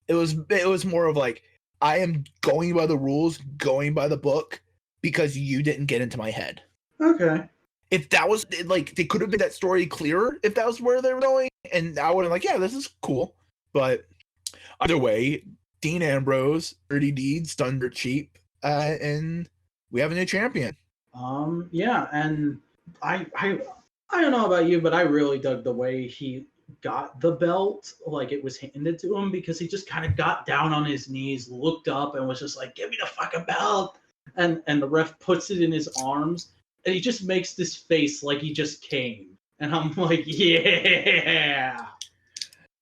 It was more of like, I am going by the rules, going by the book, because you didn't get into my head. Okay. If that was, like, they could have made that story clearer if that was where they were going, and I would have like, yeah, this is cool. But either way, Dean Ambrose, Dirty Deeds, done dirt cheap, and we have a new champion. Yeah, and I don't know about you, but I really dug the way he got the belt, like it was handed to him, because he just kind of got down on his knees, looked up, and was just like, give me the fucking belt. And the ref puts it in his arms, and he just makes this face like he just came. And I'm like, yeah.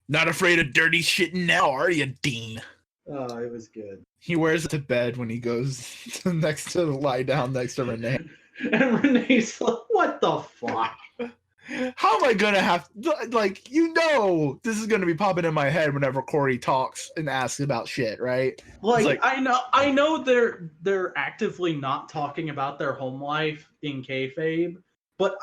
Not afraid of dirty shit now, are you, Dean? Oh, it was good. He wears it to bed when he goes lie down next to Renee. And Renee's like, what the fuck? How am I gonna have like this is gonna be popping in my head whenever Corey talks and asks about shit, right? Like I know they're actively not talking about their home life in kayfabe, but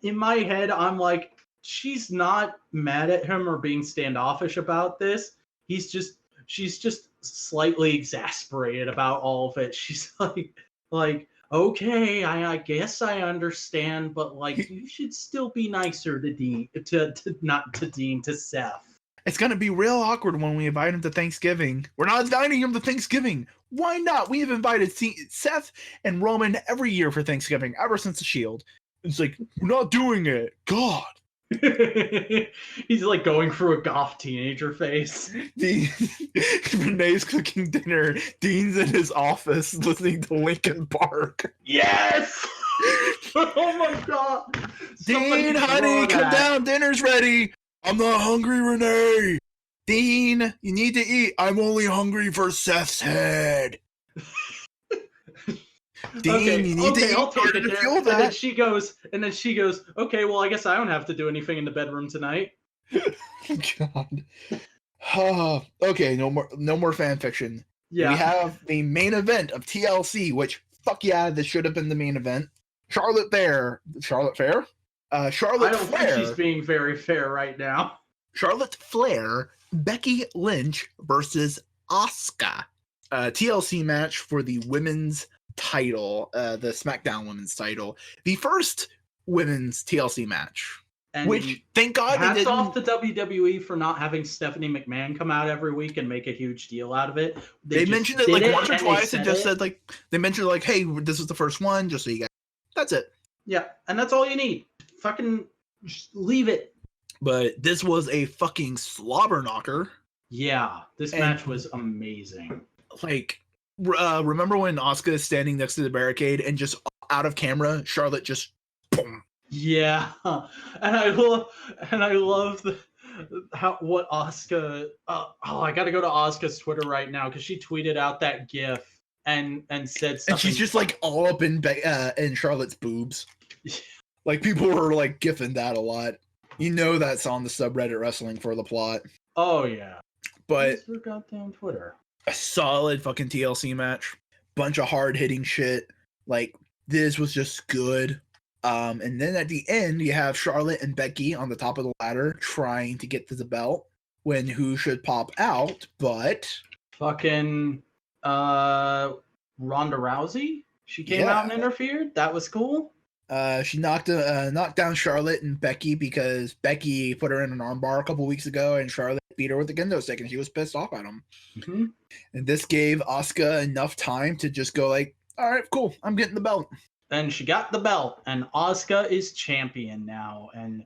in my head I'm like, she's not mad at him or being standoffish about this. She's just slightly exasperated about all of it. She's like okay, I guess I understand, but like you should still be nicer to Dean, to Seth. It's gonna be real awkward when we invite him to Thanksgiving. We're not inviting him to Thanksgiving. Why not? We have invited Seth and Roman every year for Thanksgiving ever since the Shield. It's like, we're not doing it. God. He's like going through a goth teenager phase. Renee's cooking dinner. Dean's in his office listening to Linkin Park. Yes! Oh my god! Dean, honey, come down. Dinner's ready. I'm not hungry, Renee. Dean, you need to eat. I'm only hungry for Seth's head. Dean, okay, you need to eat. I'll take it there. Feel that. And then she goes, okay, well, I guess I don't have to do anything in the bedroom tonight. God. Okay, no more fan fiction. Yeah. We have the main event of TLC, which, fuck yeah, this should have been the main event. Charlotte Flair. I don't think she's being very fair right now. Charlotte Flair, Becky Lynch versus Asuka. TLC match for the women's title, the SmackDown women's title. The first women's TLC match. And which, thank God, hats off to WWE for not having Stephanie McMahon come out every week and make a huge deal out of it. They mentioned it like once or twice and just said like, they mentioned like, hey, this is the first one, just so you guys. That's it. Yeah, and that's all you need. Fucking just leave it. But this was a fucking slobber knocker. Yeah, this match was amazing. Like, remember when Asuka is standing next to the barricade and just out of camera, Charlotte just boom. Yeah, and I love what Asuka. I got to go to Asuka's Twitter right now because she tweeted out that GIF and said something. And she's just like all up in Charlotte's boobs. Like, people were like gifting that a lot. You know that's on the subreddit wrestling for the plot. Oh yeah, but her goddamn Twitter. A solid fucking TLC match. Bunch of hard hitting shit. Like, this was just good. And then at the end, you have Charlotte and Becky on the top of the ladder trying to get to the belt when who should pop out, but fucking Ronda Rousey. She came out and interfered. That was cool. She knocked down Charlotte and Becky because Becky put her in an armbar a couple weeks ago, and Charlotte beat her with the kendo stick, and she was pissed off at him. Mm-hmm. And this gave Asuka enough time to just go like, all right, cool, I'm getting the belt. And she got the belt, and Asuka is champion now. And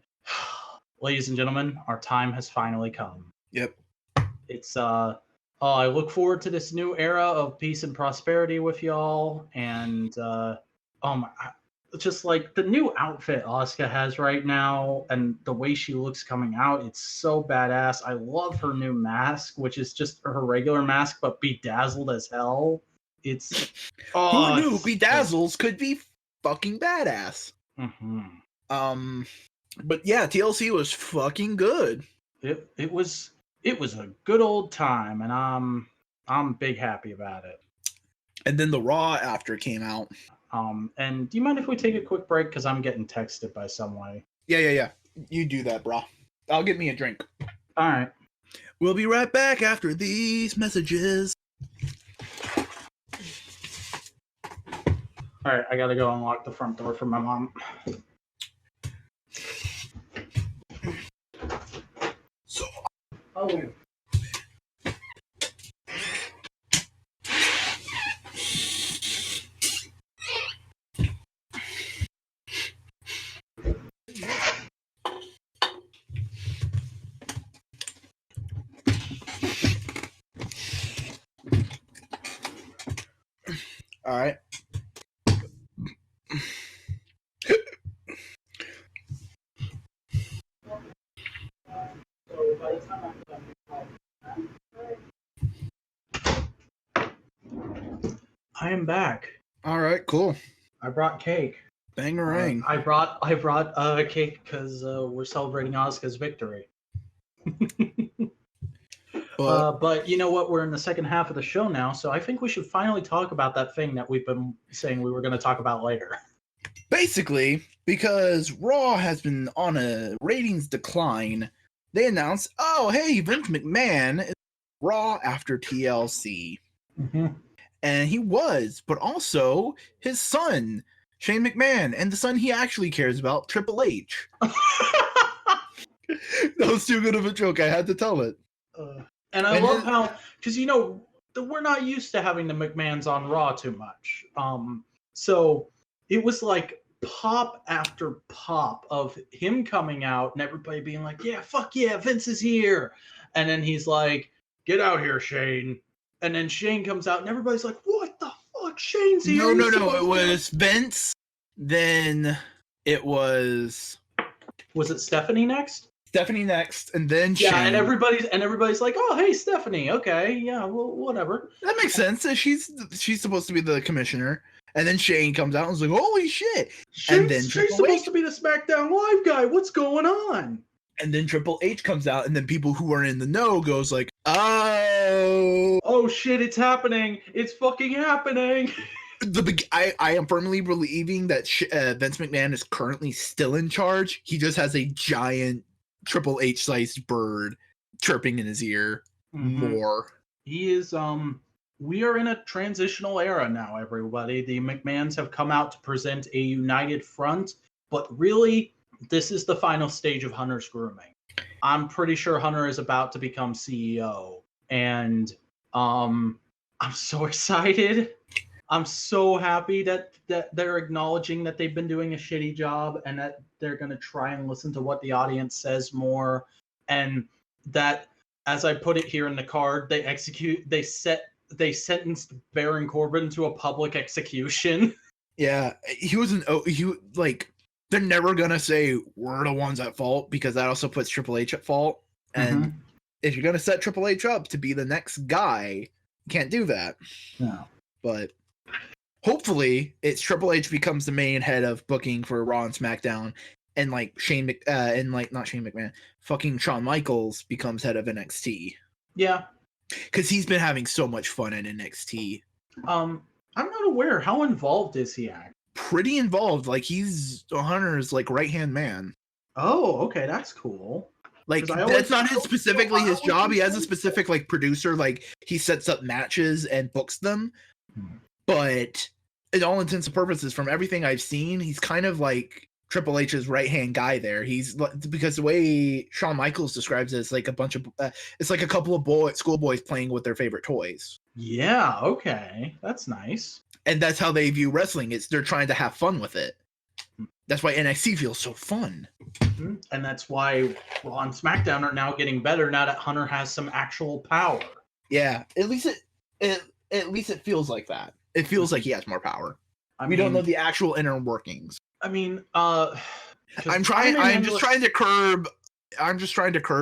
ladies and gentlemen, our time has finally come. Yep. It's I look forward to this new era of peace and prosperity with y'all. And just like the new outfit Asuka has right now and the way she looks coming out, it's so badass. I love her new mask, which is just her regular mask, but bedazzled as hell. It's who knew bedazzles could be fucking badass. Mm-hmm. But yeah, TLC was fucking good. It was a good old time, and I'm big happy about it. And then the Raw after came out. And do you mind if we take a quick break? Because I'm getting texted by someone. Yeah. You do that, bro. I'll get me a drink. All right. We'll be right back after these messages. All right, I gotta go unlock the front door for my mom. So. Oh. All right. I am back. All right, cool. I brought cake. Bangarang. I brought a cake because we're celebrating Asuka's victory. But you know what? We're in the second half of the show now, so I think we should finally talk about that thing that we've been saying we were going to talk about later. Basically, because Raw has been on a ratings decline, they announced, oh, hey, Vince McMahon is Raw after TLC. Mm-hmm. And he was, but also his son, Shane McMahon, and the son he actually cares about, Triple H. That was too good of a joke. I had to tell it. And I love how, because we're not used to having the McMahons on Raw too much. So it was like pop after pop of him coming out and everybody being like, yeah, fuck yeah, Vince is here. And then he's like, get out here, Shane. And then Shane comes out and everybody's like, what the fuck? Shane's here. No. It was Vince. Then it was... Was it Stephanie next? Stephanie next, and then Shane. Yeah, and everybody's like, "Oh, hey, Stephanie. Okay, yeah, well, whatever." That makes sense. She's supposed to be the commissioner, and then Shane comes out and is like, "Holy shit!" And then Shane's supposed to be the SmackDown Live guy. What's going on? And then Triple H comes out, and then people who are in the know goes like, "Oh shit, it's happening! It's fucking happening!" I am firmly believing that Vince McMahon is currently still in charge. He just has a giant Triple H-sized bird chirping in his ear more. He is, we are in a transitional era now, everybody. The McMahons have come out to present a united front, but really, this is the final stage of Hunter's grooming. I'm pretty sure Hunter is about to become CEO, and I'm so excited. I'm so happy that they're acknowledging that they've been doing a shitty job and that they're going to try and listen to what the audience says more. And that, as I put it here in the card, they sentenced Baron Corbin to a public execution. Yeah, they're never going to say we're the ones at fault, because that also puts Triple H at fault. And if you're going to set Triple H up to be the next guy, you can't do that. No. But hopefully, it's Triple H becomes the main head of booking for Raw and SmackDown, and not Shane McMahon, fucking Shawn Michaels becomes head of NXT. Yeah, because he's been having so much fun at NXT. I'm not aware. How involved is he at? Pretty involved. Like, he's Hunter's right-hand man. Oh, okay, that's cool. Like, that's not specifically his job. He has a specific producer. Like, he sets up matches and books them. But in all intents and purposes, from everything I've seen, he's kind of like Triple H's right-hand guy there. He's because the way Shawn Michaels describes it, it's like a bunch of it's like a couple of schoolboys playing with their favorite toys. Yeah, okay, that's nice. And that's how they view wrestling. They're trying to have fun with it. That's why NXT feels so fun. And that's why Raw and SmackDown are now getting better now that Hunter has some actual power. Yeah, at least it feels like that. It feels like he has more power. We don't know the actual inner workings. I mean, I'm just trying to curb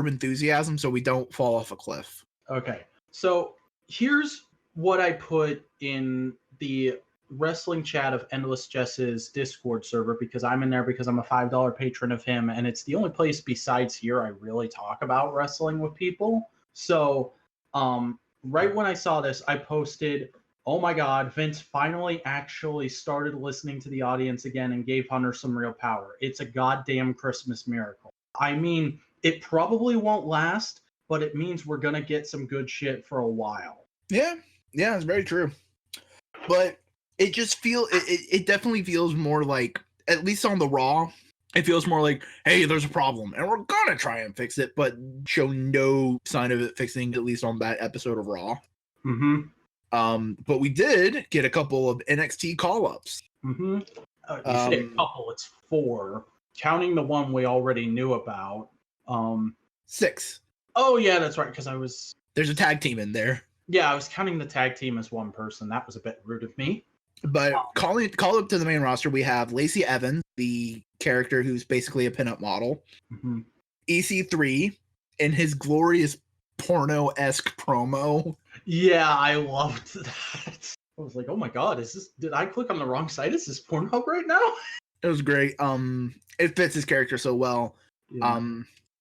enthusiasm so we don't fall off a cliff. Okay. So here's what I put in the wrestling chat of Endless Jess's Discord server, because I'm in there because I'm a $5 patron of him, and it's the only place besides here I really talk about wrestling with people. So right when I saw this, I posted, oh my God, Vince finally actually started listening to the audience again and gave Hunter some real power. It's a goddamn Christmas miracle. I mean, it probably won't last, but it means we're going to get some good shit for a while. Yeah, it's very true. But it just it definitely feels more like, at least on the Raw, it feels more like, hey, there's a problem and we're going to try and fix it, but show no sign of it fixing, at least on that episode of Raw. But we did get a couple of NXT call-ups. You say a couple, it's 4. Counting the one we already knew about. 6. Oh, yeah, that's right, because there's a tag team in there. Yeah, I was counting the tag team as one person. That was a bit rude of me. But call up to the main roster, we have Lacey Evans, the character who's basically a pinup model. EC3 in his glorious porno-esque promo. Yeah, I loved that. I was like, oh my God, did I click on the wrong site? Is this Pornhub right now? It was great. It fits his character so well. Yeah.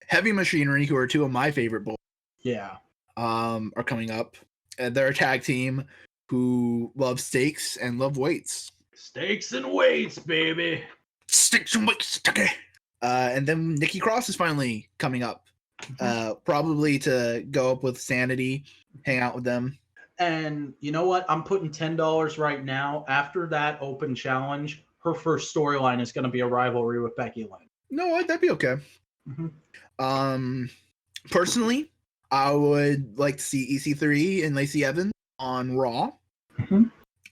Heavy Machinery, who are two of my favorite boys, Yeah. are coming up. They're a tag team who love steaks and love weights. Steaks and weights, baby. Steaks and weights, okay. And then Nikki Cross is finally coming up. Probably to go up with Sanity, hang out with them. And you know what? I'm putting $10 right now. After that open challenge, her first storyline is going to be a rivalry with Becky Lynch. No, that'd be okay. Personally, I would like to see EC3 and Lacey Evans on Raw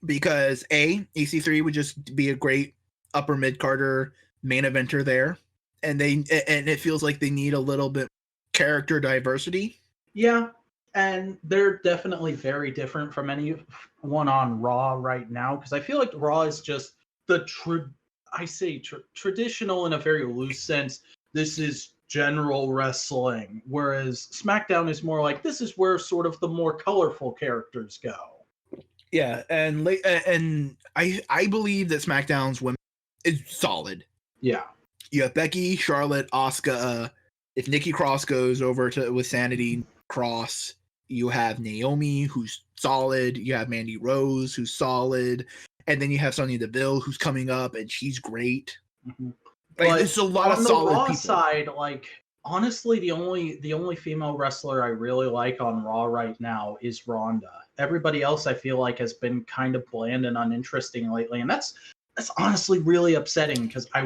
because EC3 would just be a great upper mid Carter main eventer there, and it feels like they need a little bit character diversity. Yeah, and they're definitely very different from anyone on Raw right now because I feel like Raw is just the traditional in a very loose sense. This is general wrestling, whereas SmackDown is more like this is where sort of the more colorful characters go. Yeah, and I believe that SmackDown's women is solid. Yeah, you have Becky, Charlotte, Asuka. If Nikki Cross goes over with Sanity Cross, you have Naomi, who's solid. You have Mandy Rose, who's solid, and then you have Sonya Deville, who's coming up, and she's great. Like, it's a lot of solid Raw people. Side, like honestly, the only female wrestler I really like on Raw right now is Ronda. Everybody else I feel like has been kind of bland and uninteresting lately, and that's honestly really upsetting because I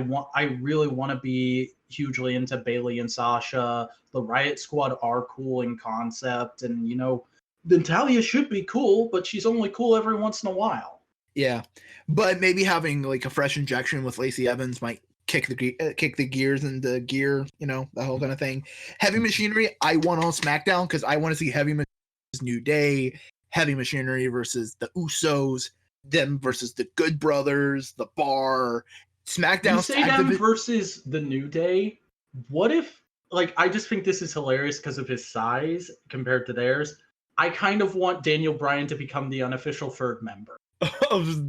really want to be hugely into Bayley and Sasha. The Riot Squad are cool in concept, and you know, Natalya should be cool, but she's only cool every once in a while. Yeah, but maybe having like a fresh injection with Lacey Evans might kick the gears into gear, you know, that whole kind of thing. Heavy Machinery, I want on SmackDown because I want to see Heavy Machinery versus New Day, Heavy Machinery versus the Usos, them versus the Good Brothers, the Bar, SmackDown. You say them versus the New Day. What if, like, I just think this is hilarious because of his size compared to theirs. I kind of want Daniel Bryan to become the unofficial third member of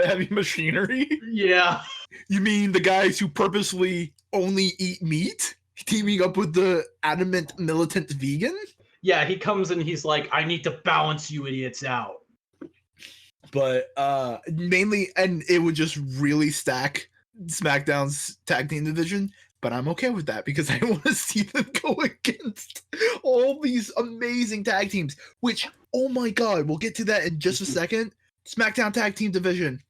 Heavy Machinery. Yeah. You mean the guys who purposely only eat meat, teaming up with the adamant militant vegan? Yeah, he comes and he's like, I need to balance you idiots out. But mainly, and it would just really stack SmackDown's tag team division. But I'm okay with that because I want to see them go against all these amazing tag teams, which, oh my God, we'll get to that in just a second. SmackDown tag team division.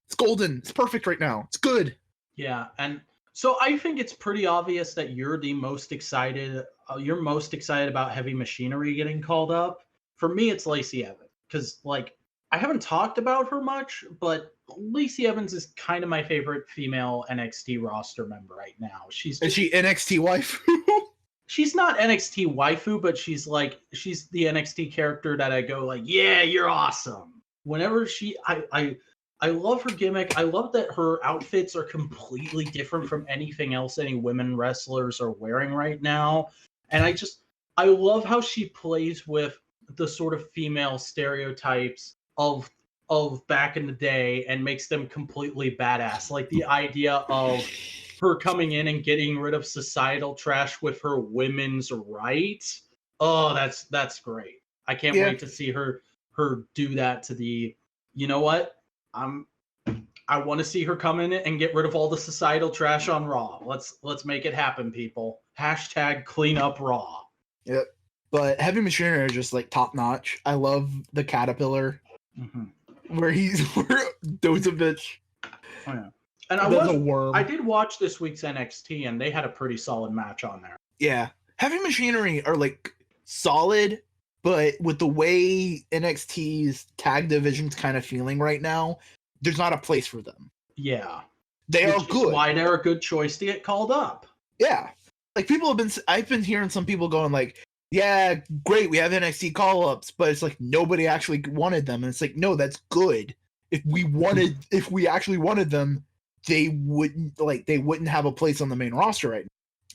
It's golden. It's perfect right now. It's good. Yeah, and so I think it's pretty obvious that you're the most excited. You're most excited about Heavy Machinery getting called up. For me, it's Lacey Evans because, like, I haven't talked about her much, but Lacey Evans is kind of my favorite female NXT roster member right now. Is she NXT waifu? She's not NXT waifu, but she's the NXT character that I go like, yeah, you're awesome. Whenever I love her gimmick. I love that her outfits are completely different from anything else any women wrestlers are wearing right now. And I love how she plays with the sort of female stereotypes of back in the day and makes them completely badass. Like the idea of her coming in and getting rid of societal trash with her women's rights. Oh, that's great. I can't wait to see her do that to the, you know what? I want to see her come in and get rid of all the societal trash on Raw. Let's make it happen, people. # clean up Raw. Yep. But Heavy Machinery are just like top notch. I love the caterpillar where those a bitch. Oh, yeah. And I did watch this week's NXT and they had a pretty solid match on there. Yeah. Heavy Machinery are like solid, but with the way NXT's tag division's kind of feeling right now, there's not a place for them. Yeah. They are good. Why they're a good choice to get called up. Yeah. Like I've been hearing some people going like, yeah, great, we have NXT call-ups, but it's like nobody actually wanted them. And it's like, no, that's good. If we actually wanted them, they wouldn't have a place on the main roster right now.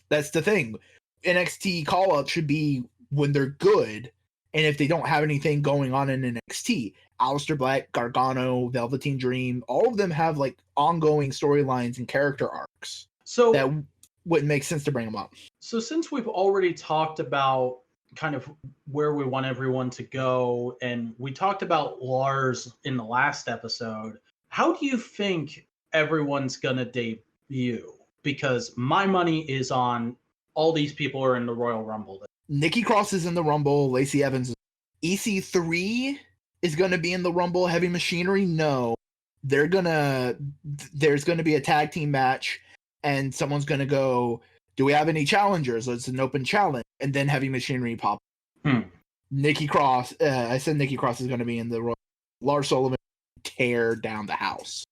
That's the thing. NXT call-ups should be when they're good, And if they don't have anything going on in NXT, Aleister Black, Gargano, Velveteen Dream, all of them have like ongoing storylines and character arcs. So that wouldn't make sense to bring them up. So since we've already talked about kind of where we want everyone to go, and we talked about Lars in the last episode, how do you think everyone's going to debut? Because my money is on all these people are in the Royal Rumble. Nikki Cross is in the Rumble. Lacey Evans is. EC3 is going to be in the Rumble. Heavy Machinery, no. There's going to be a tag team match, and someone's going to go, do we have any challengers? It's an open challenge. And then Heavy Machinery pop. Nikki Cross, I said Nikki Cross is going to be in the Royal. Lars Sullivan tear down the house.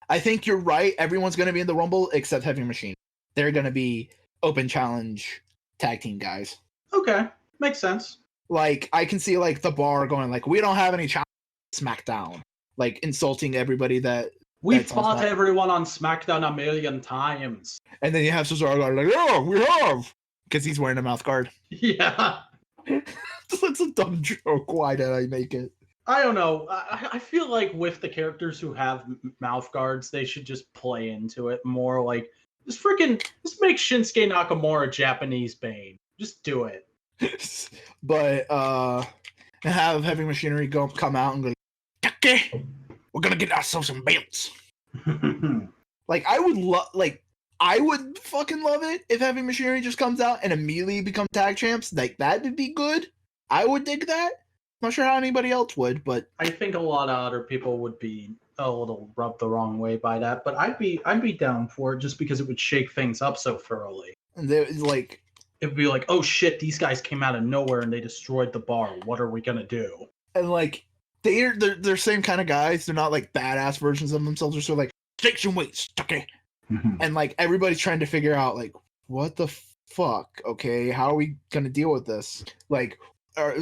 I think you're right. Everyone's going to be in the Rumble except Heavy Machine. They're going to be open challenge tag team guys. Okay, makes sense. Like, I can see like the bar going like, we don't have any challenge SmackDown, like insulting everybody that we fought everyone on SmackDown a million times. And then you have Cesaro going like, oh, we have, because he's wearing a mouth guard. Yeah. That's a dumb joke. Why did I make it? I don't know. I feel like with the characters who have mouth guards, they should just play into it more. Like, just make Shinsuke Nakamura Japanese Bane. Just do it. But have Heavy Machinery come out and go, okay, we're gonna get ourselves some belts. Like, I would fucking love it if Heavy Machinery just comes out and immediately become tag champs. Like, that would be good. I would dig that. Not sure how anybody else would, but I think a lot of other people would be a little rubbed the wrong way by that. But I'd be down for it just because it would shake things up so thoroughly. And like, it would be like, oh shit, these guys came out of nowhere and they destroyed the bar. What are we gonna do? And like, they're same kind of guys. They're not like badass versions of themselves. They're sort of like, take some weights, okay. And like, everybody's trying to figure out like, what the fuck? Okay, how are we gonna deal with this? Like, what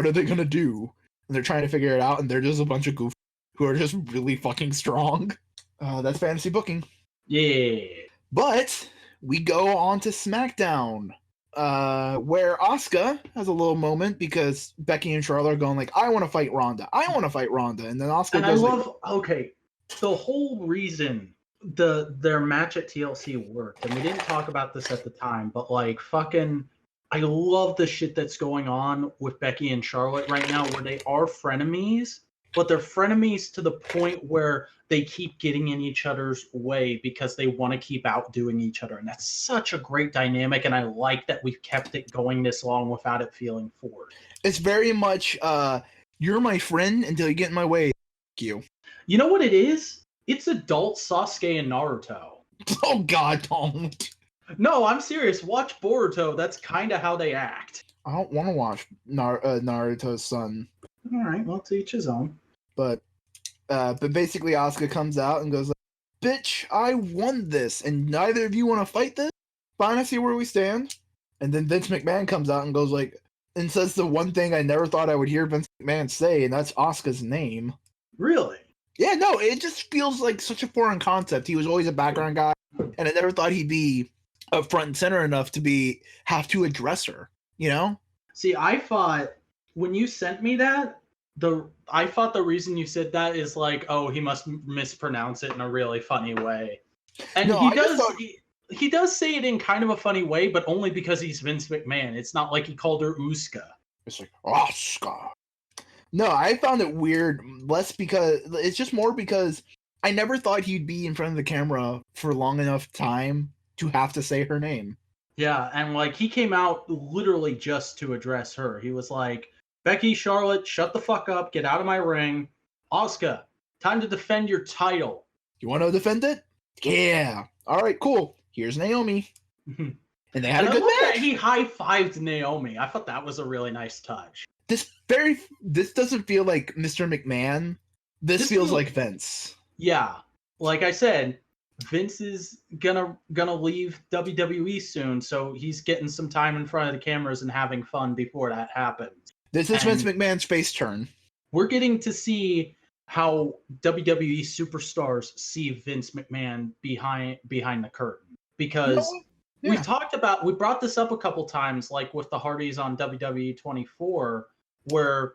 are they gonna do? And they're trying to figure it out, and they're just a bunch of goof who are just really fucking strong. That's fantasy booking. Yeah. But we go on to SmackDown, where Asuka has a little moment because Becky and Charlotte are going like, I want to fight Ronda. And then Asuka goes okay, the whole reason their match at TLC worked, and we didn't talk about this at the time, but like fucking, I love the shit that's going on with Becky and Charlotte right now, where they are frenemies, but they're frenemies to the point where they keep getting in each other's way because they want to keep outdoing each other. And that's such a great dynamic, and I like that we've kept it going this long without it feeling forced. It's very much, you're my friend until you get in my way. Thank you. You know what it is? It's adult Sasuke and Naruto. Oh God, don't. No, I'm serious. Watch Boruto. That's kind of how they act. I don't want to watch Naruto's son. All right, well, to each his own. But basically, Asuka comes out and goes like, "Bitch, I won this, and neither of you want to fight this. Fine, I see where we stand." And then Vince McMahon comes out and goes like, and says the one thing I never thought I would hear Vince McMahon say, and that's Asuka's name. Really? Yeah, no, it just feels like such a foreign concept. He was always a background guy, and I never thought he'd be up front and center enough to have to address her, you know? See, I thought when you sent me that, I thought the reason you said that is like, oh, he must mispronounce it in a really funny way. And no, he does say it in kind of a funny way, but only because he's Vince McMahon. It's not like he called her Uska. It's like, Asuka. No, I found it weird, less because it's just more because I never thought he'd be in front of the camera for long enough time to have to say her name. Yeah, and like he came out literally just to address her. He was like, Becky, Charlotte, shut the fuck up, get out of my ring. Asuka, time to defend your title. You want to defend it? Yeah. All right, cool. Here's Naomi. And they had a good match. He high-fived Naomi. I thought that was a really nice touch. This doesn't feel like Mr. McMahon. This feels like Vince. Yeah. Like I said, Vince is gonna leave WWE soon, so he's getting some time in front of the cameras and having fun before that happens. This is Vince McMahon's face turn. We're getting to see how WWE superstars see Vince McMahon behind the curtain. Because We brought this up a couple times, like with the Hardys on WWE 24, where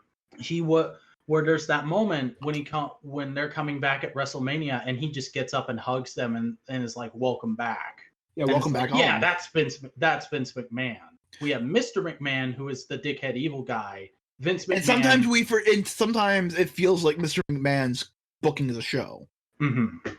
where there's that moment when they're coming back at WrestleMania and he just gets up and hugs them and is like, "Welcome back." Yeah, and welcome back home. Yeah, home. that's Vince McMahon. We have Mr. McMahon, who is the dickhead evil guy. Vince McMahon. And sometimes it feels like Mr. McMahon's booking the show. Mm-hmm.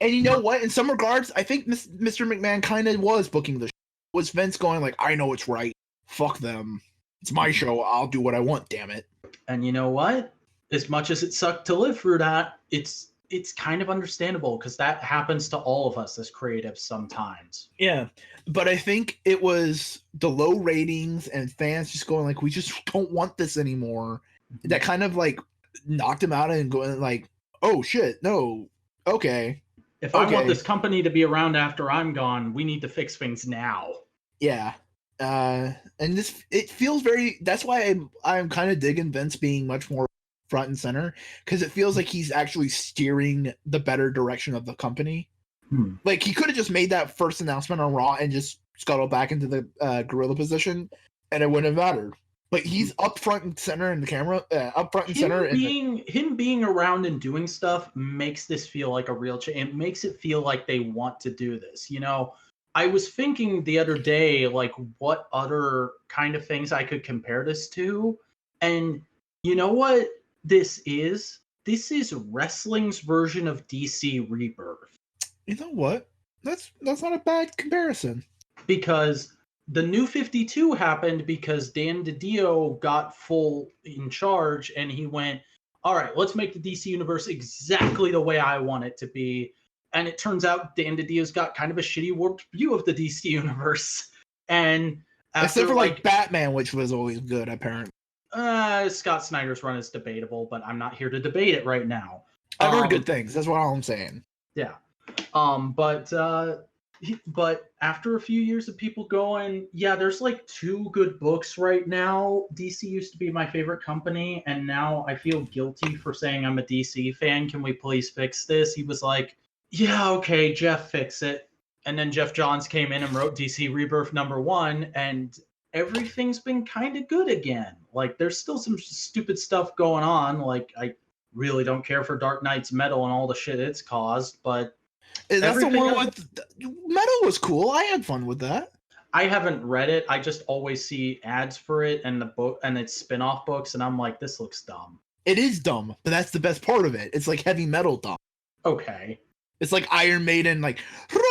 And you know what? In some regards, I think Mr. McMahon kind of was booking the show. Was Vince going like, I know what's right. Fuck them. It's my show. I'll do what I want, damn it. And you know what? As much as it sucked to live through that, it's kind of understandable because that happens to all of us as creatives sometimes. Yeah. But I think it was the low ratings and fans just going like, we just don't want this anymore. That kind of like knocked him out and going like, oh shit, no. Okay. If I want this company to be around after I'm gone, we need to fix things now. Yeah. And it feels very, that's why I'm kind of digging Vince being much more front and center, because it feels like he's actually steering the better direction of the company. Like he could have just made that first announcement on Raw and just scuttled back into the gorilla position and it wouldn't have mattered. But he's up front and center in the camera, up front and center. Him being around and doing stuff makes this feel like a real change. It makes it feel like they want to do this. You know, I was thinking the other day, like, what other kind of things I could compare this to. And you know what this is? This is wrestling's version of DC Rebirth. You know what? That's not a bad comparison. Because the New 52 happened because Dan DiDio got full in charge and he went, all right, let's make the DC universe exactly the way I want it to be. And it turns out Dan DiDio's got kind of a shitty warped view of the DC universe. And except for like Batman, which was always good, apparently. Scott Snyder's run is debatable, but I'm not here to debate it right now. I've heard good things. That's what I'm saying. Yeah. But after a few years of people going, yeah, there's like 2 good books right now. DC used to be my favorite company, and now I feel guilty for saying I'm a DC fan. Can we please fix this? He was like, yeah, okay, Jeff, fix it. And then Jeff Johns came in and wrote DC Rebirth #1, and everything's been kind of good again. Like, there's still some stupid stuff going on. Like, I really don't care for Dark Knight's Metal and all the shit it's caused, but that's the one with Metal was cool. I had fun with that. I haven't read it. I just always see ads for it and the book and its spin-off books, and I'm like, this looks dumb. It is dumb, but that's the best part of it. It's like heavy metal dumb. Okay. It's like Iron Maiden, like run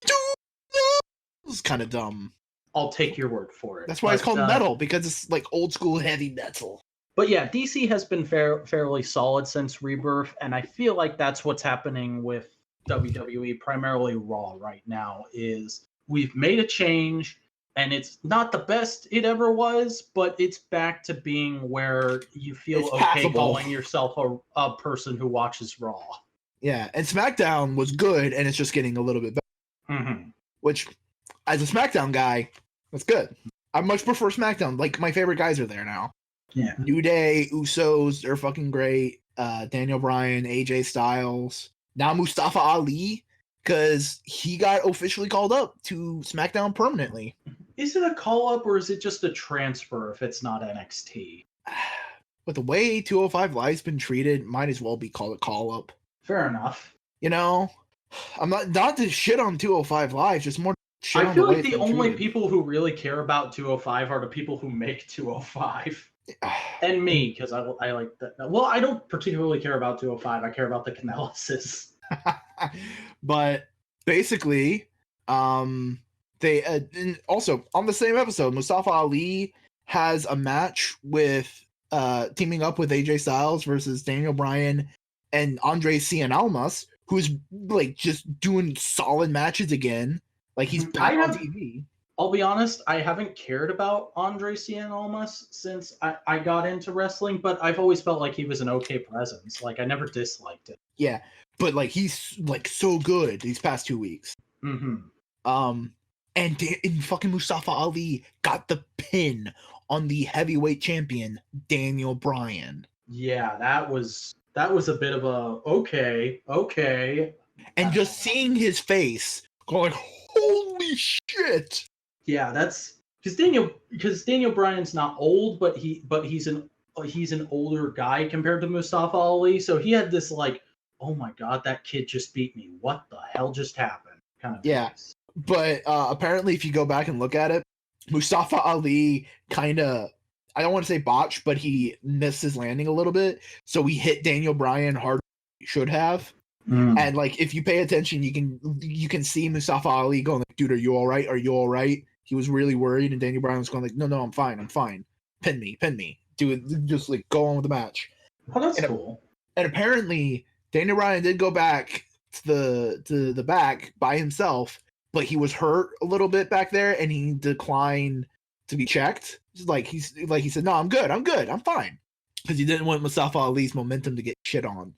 to the. It's kind of dumb. I'll take your word for it. That's why it's called metal, because it's like old school heavy metal. But yeah, DC has been fairly solid since Rebirth, and I feel like that's what's happening with WWE, primarily Raw right now, is we've made a change, and it's not the best it ever was, but it's back to being where you feel it's okay passable. Calling yourself a person who watches Raw. Yeah, and SmackDown was good, and it's just getting a little bit better. Mm-hmm. Which, as a SmackDown guy, that's good. I much prefer SmackDown. Like, my favorite guys are there now. Yeah. New Day, Usos, they're fucking great. Daniel Bryan, AJ Styles. Now Mustafa Ali, because he got officially called up to SmackDown permanently. Is it a call-up, or is it just a transfer if it's not NXT? With the way 205 Live's been treated, might as well be called a call-up. Fair enough. You know, I'm not to shit on 205 Live, just more shit on I feel the like the only people who really care about 205 are the people who make 205. And me, because I like that. Well, I don't particularly care about 205. I care about the Canellises. But basically, they and also on the same episode, Mustafa Ali has a match with teaming up with AJ Styles versus Daniel Bryan and Andre Cien Almas, who's like just doing solid matches again. Like he's back on TV. I'll be honest, I haven't cared about Andre Cien Almas since I got into wrestling, but I've always felt like he was an okay presence. Like I never disliked it. Yeah, but like he's like so good these past 2 weeks. Mm-hmm. And fucking Mustafa Ali got the pin on the heavyweight champion Daniel Bryan. Yeah, that was a bit of a okay. And just seeing his face going, holy Holy shit! Yeah, that's because Daniel Bryan's not old, but he's an older guy compared to Mustafa Ali. So he had this like, oh my god, that kid just beat me. What the hell just happened? Kind of Yeah. face. But apparently, if you go back and look at it, Mustafa Ali kind of, I don't want to say botched, but he missed his landing a little bit. So he hit Daniel Bryan harder than he should have. And like, if you pay attention, you can see Mustafa Ali going like, "Dude, are you all right? Are you all right?" He was really worried, and Daniel Bryan was going like, "No, I'm fine. Pin me. Do it. Just like go on with the match." Oh, that's cool. And apparently, Daniel Bryan did go back to the back by himself, but he was hurt a little bit back there, and he declined to be checked. He said, "No, I'm good, I'm fine," because he didn't want Mustafa Ali's momentum to get shit on.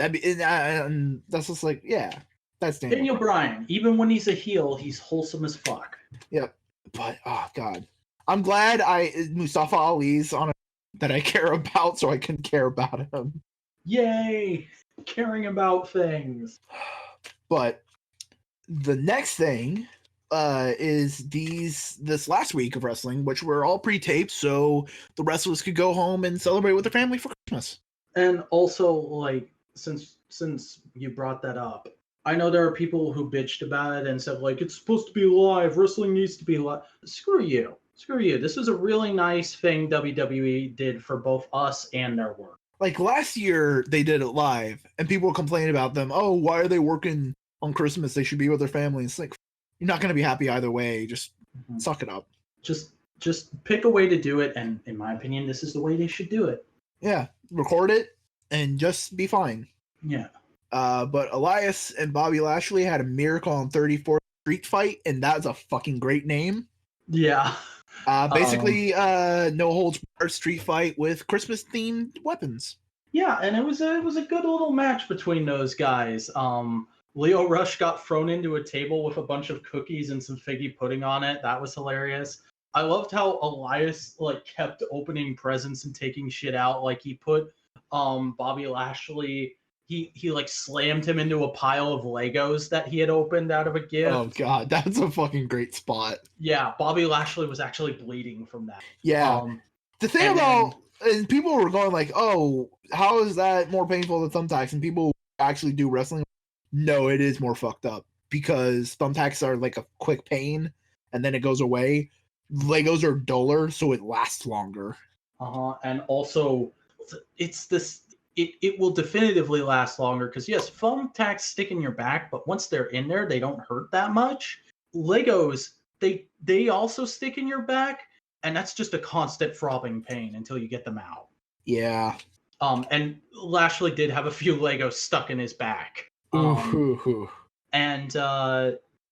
And that's just like, yeah, that's Daniel Bryan. Even when he's a heel, he's wholesome as fuck. Yep, but oh god, I'm glad Mustafa Ali's on a that I care about, so I can care about him. Yay, caring about things. But the next thing is this last week of wrestling, which were all pre-taped, so the wrestlers could go home and celebrate with their family for Christmas. And also, like, since you brought that up, I know there are people who bitched about it and said, like, it's supposed to be live, wrestling needs to be live. Screw you. This was a really nice thing WWE did for both us and their work. Like last year, they did it live, and people were complaining about them. Oh, why are they working on Christmas? They should be with their family. It's like, you're not going to be happy either way. Just suck it up. Just pick a way to do it, and in my opinion, this is the way they should do it. Yeah, record it and just be fine. Yeah. But Elias and Bobby Lashley had a Miracle on 34th Street fight, and that's a fucking great name. Yeah. Basically, no holds barred street fight with Christmas themed weapons. Yeah, and it was a good little match between those guys. Leo Rush got thrown into a table with a bunch of cookies and some figgy pudding on it. That was hilarious. I loved how Elias like kept opening presents and taking shit out. Like he put Bobby Lashley, he like slammed him into a pile of Legos that he had opened out of a gift. Oh god, that's a fucking great spot. Yeah, Bobby Lashley was actually bleeding from that. Yeah. The thing and people were going like, "Oh, how is that more painful than thumbtacks?" And people actually do wrestling. No, it is more fucked up because thumbtacks are like a quick pain and then it goes away. Legos are duller, so it lasts longer. And also, it will definitively last longer because yes, thumbtacks stick in your back, but once they're in there, they don't hurt that much. Legos, they also stick in your back, and that's just a constant throbbing pain until you get them out. Yeah. And Lashley did have a few Legos stuck in his back. And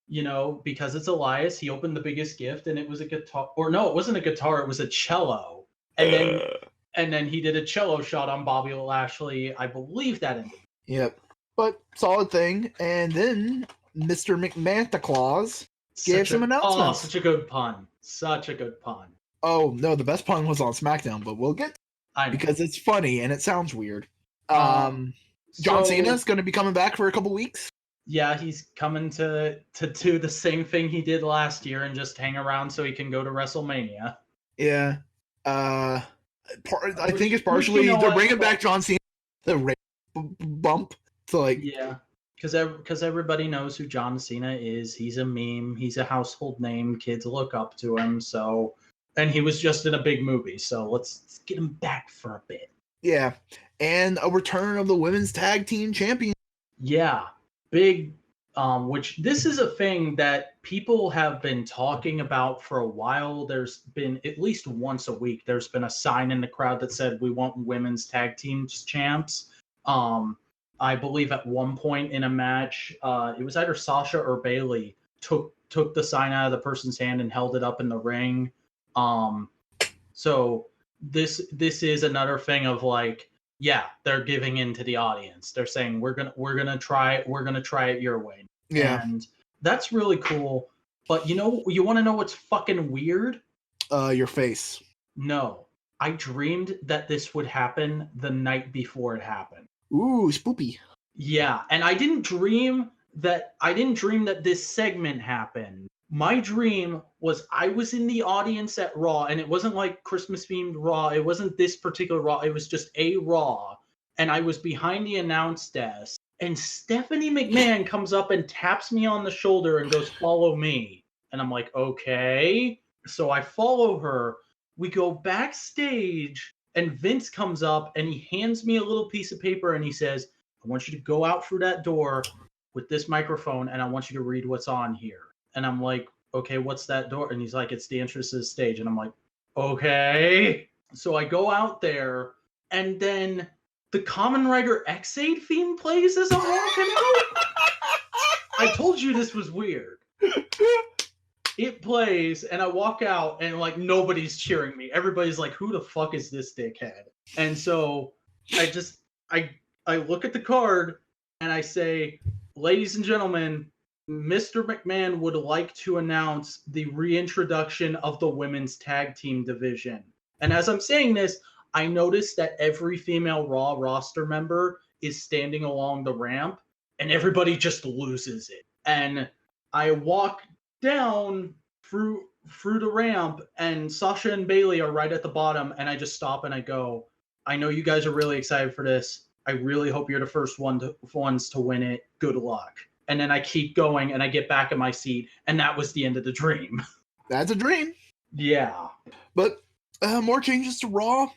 you know, because it's Elias, he opened the biggest gift, and it was a guitar. Or no, it wasn't a guitar; it was a cello. And then he did a cello shot on Bobby Lashley. I believe that ended. Yep. But solid thing. And then Mr. McManta Claus gave some announcements. Oh, such a good pun. Such a good pun. Oh, no, the best pun was on SmackDown, but we'll get because it's funny and it sounds weird. John Cena's going to be coming back for a couple weeks. Yeah, he's coming to do the same thing he did last year and just hang around so he can go to WrestleMania. Yeah. I think it's partially they're bringing back John Cena, the bump to like because everybody knows who John Cena is. He's a meme. He's a household name. Kids look up to him. So, and he was just in a big movie. So let's get him back for a bit. Yeah, and a return of the women's tag team champion. Yeah, big. Which this is a thing that people have been talking about for a while. There's been at least once a week, there's been a sign in the crowd that said, we want women's tag team champs. I believe at one point in a match, it was either Sasha or Bailey took the sign out of the person's hand and held it up in the ring. So this is another thing of like, yeah, they're giving in to the audience. They're saying we're gonna try it your way. Yeah, and that's really cool. But you want to know what's fucking weird? Your face. No, I dreamed that this would happen the night before it happened. Ooh, spoopy. Yeah, and I didn't dream that I didn't dream that this segment happened. My dream was I was in the audience at Raw, and it wasn't like Christmas themed Raw. It wasn't this particular Raw. It was just a Raw, and I was behind the announce desk, and Stephanie McMahon comes up and taps me on the shoulder and goes, "Follow me." And I'm like, okay. So I follow her. We go backstage, and Vince comes up and he hands me a little piece of paper and he says, "I want you to go out through that door with this microphone and I want you to read what's on here." And I'm like, okay, what's that door? And he's like, "It's the entrance to the stage." And I'm like, okay. So I go out there, and then the Kamen Rider X8 theme plays as I'm walking out. I told you this was weird. It plays, and I walk out, and like nobody's cheering me. Everybody's like, "Who the fuck is this dickhead?" And so I look at the card, and I say, "Ladies and gentlemen, Mr. McMahon would like to announce the reintroduction of the women's tag team division." And as I'm saying this, I notice that every female Raw roster member is standing along the ramp, and everybody just loses it. And I walk down through the ramp, and Sasha and Bailey are right at the bottom, and I just stop and I go, "I know you guys are really excited for this. I really hope you're the first ones to win it. Good luck." And then I keep going, and I get back in my seat, and that was the end of the dream. That's a dream. Yeah. But more changes to Raw.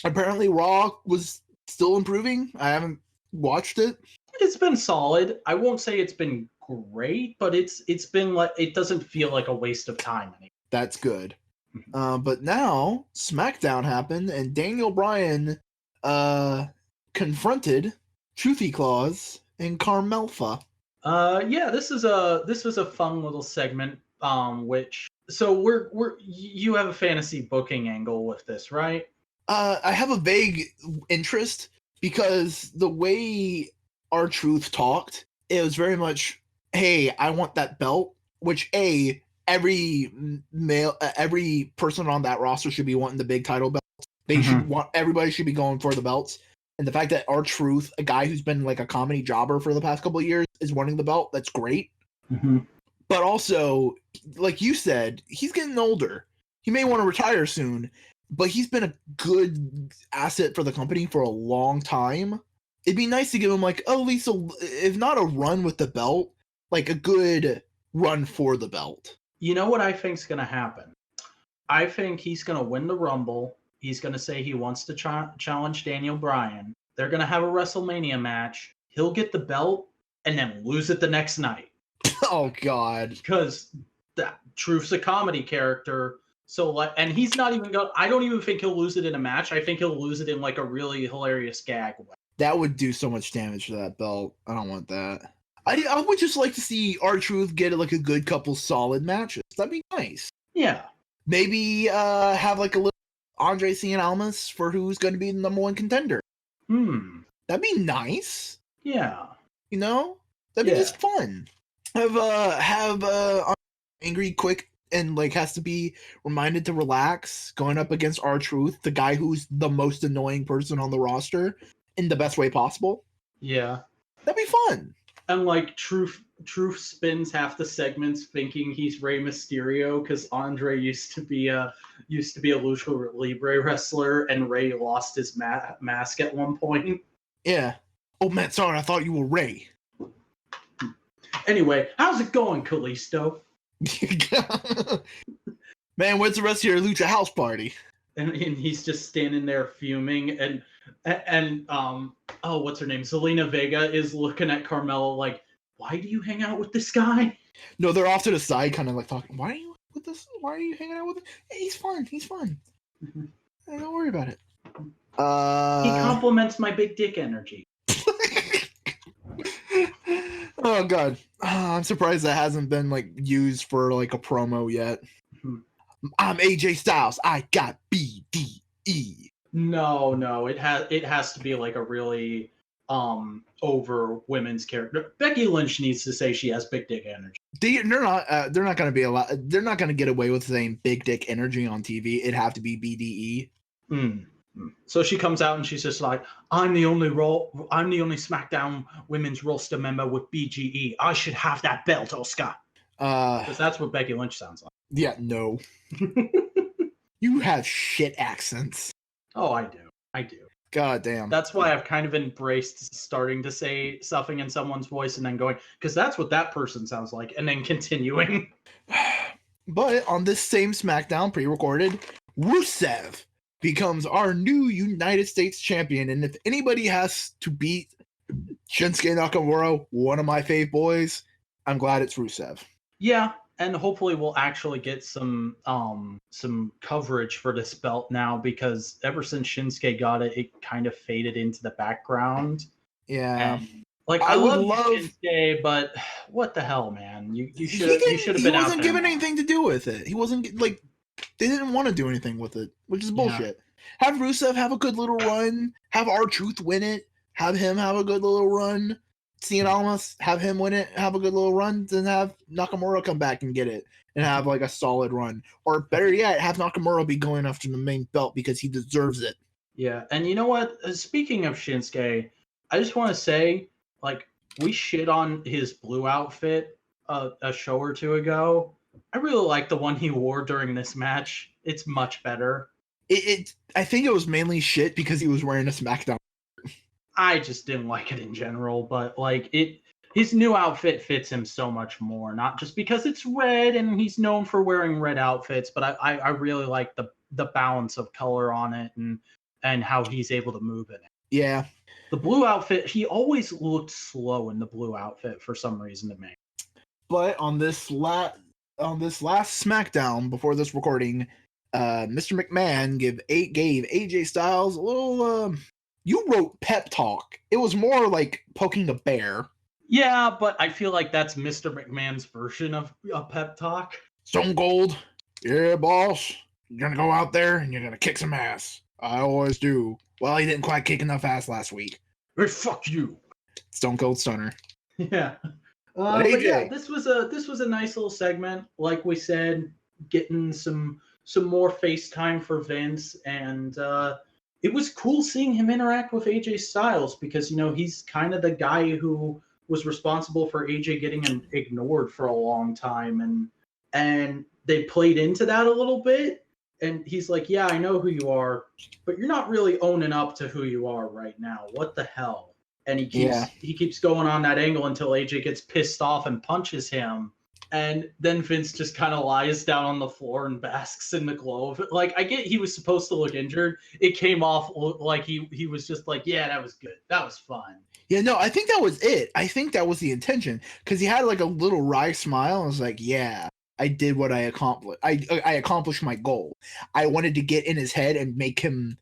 Apparently, Raw was still improving. I haven't watched it. It's been solid. I won't say it's been great, but it's been like, it doesn't feel like a waste of time anymore. That's good. But now SmackDown happened, and Daniel Bryan confronted Truthy Claus and Carmelfa. Yeah, this was a fun little segment. So you have a fantasy booking angle with this, right? I have a vague interest because the way R-Truth talked, it was very much, "Hey, I want that belt," which every person on that roster should be wanting the big title belts. Everybody should be going for the belts. And the fact that R-Truth, a guy who's been like a comedy jobber for the past couple of years, is wanting the belt, that's great. Mm-hmm. But also, like you said, he's getting older. He may want to retire soon, but he's been a good asset for the company for a long time. It'd be nice to give him like, at least if not a run with the belt, like a good run for the belt. You know what I think's going to happen? I think he's going to win the Rumble. He's going to say he wants to challenge Daniel Bryan. They're going to have a WrestleMania match. He'll get the belt and then lose it the next night. Oh, God. Because Truth's a comedy character. So, like, and he's not even going. I don't even think he'll lose it in a match. I think he'll lose it in like a really hilarious gag way. That would do so much damage to that belt. I don't want that. I would just like to see R-Truth get like a good couple solid matches. That'd be nice. Yeah. Maybe have like a little Andre Cien Almas for who's going to be the number one contender. That'd be nice. Yeah. You know? That'd be just fun. Have angry quick and like has to be reminded to relax going up against R-Truth, the guy who's the most annoying person on the roster, in the best way possible. Yeah. That'd be fun. And like Truth spends half the segments thinking he's Rey Mysterio because Andre used to be a Lucha Libre wrestler, and Rey lost his mask at one point. Yeah. Oh man, sorry, I thought you were Rey. Anyway, how's it going, Kalisto? Man, where's the rest of your Lucha house party? And he's just standing there fuming, and what's her name? Zelina Vega is looking at Carmella like, "Why do you hang out with this guy?" No, they're off to the side, kind of like talking. Why are you with this? Why are you hanging out with him? Hey, he's fun. He's fun. Don't worry about it. He compliments my big dick energy. Oh God, I'm surprised that hasn't been like used for like a promo yet. I'm AJ Styles. I got BDE. No, it has to be like a really over women's character. Becky Lynch needs to say she has big dick energy. They're not going to be allowed. They're not going to get away with saying big dick energy on TV. It'd have to be BDE. So she comes out and she's just like, I'm the only SmackDown women's roster member with BGE. I should have that belt, Oscar. Because that's what Becky Lynch sounds like. Yeah, no. You have shit accents. Oh, I do. God damn. That's why I've kind of embraced starting to say something in someone's voice and then going, because that's what that person sounds like, and then continuing. But on this same SmackDown pre-recorded, Rusev becomes our new United States champion. And if anybody has to beat Shinsuke Nakamura, one of my fave boys, I'm glad it's Rusev. Yeah, and hopefully we'll actually get some coverage for this belt now, because ever since Shinsuke got it, it kind of faded into the background. Yeah. And, like, I love Shinsuke, but what the hell, man? You should have been out there. He wasn't given anything to do with it. He wasn't, like, they didn't want to do anything with it, which is bullshit. Yeah. Have Rusev have a good little run. Have R-Truth win it. Have him have a good little run. Cien Almas, have him win it, have a good little run, then have Nakamura come back and get it and have like a solid run. Or better yet, have Nakamura be going after the main belt because he deserves it. Yeah, and you know what? Speaking of Shinsuke, I just want to say, like, we shit on his blue outfit a show or two ago. I really like the one he wore during this match. It's much better. I think it was mainly shit because he was wearing a SmackDown. I just didn't like it in general, but like his new outfit fits him so much more. Not just because it's red and he's known for wearing red outfits, but I really like the balance of color on it and how he's able to move in it. Yeah. The blue outfit, he always looked slow in the blue outfit for some reason to me. But on this last SmackDown before this recording, Mr. McMahon gave AJ Styles a little you wrote pep talk. It was more like poking a bear. Yeah, but I feel like that's Mr. McMahon's version of a pep talk. Stone Cold, yeah, boss. You're gonna go out there and you're gonna kick some ass. I always do. Well, he didn't quite kick enough ass last week. Hey, fuck you. Stone Cold Stunner. Yeah. But yeah, this was a nice little segment. Like we said, getting some more FaceTime for Vince, and it was cool seeing him interact with AJ Styles because, you know, he's kind of the guy who was responsible for AJ getting ignored for a long time, and they played into that a little bit. And he's like, yeah, I know who you are, but you're not really owning up to who you are right now. What the hell? And he keeps going on that angle until AJ gets pissed off and punches him. And then Vince just kind of lies down on the floor and basks in the glow of it. Like, I get he was supposed to look injured. It came off like he was just like, yeah, that was good. That was fun. Yeah, no, I think that was it. I think that was the intention because he had like a little wry smile and was like, yeah, I did what I accomplished. I accomplished my goal. I wanted to get in his head and make him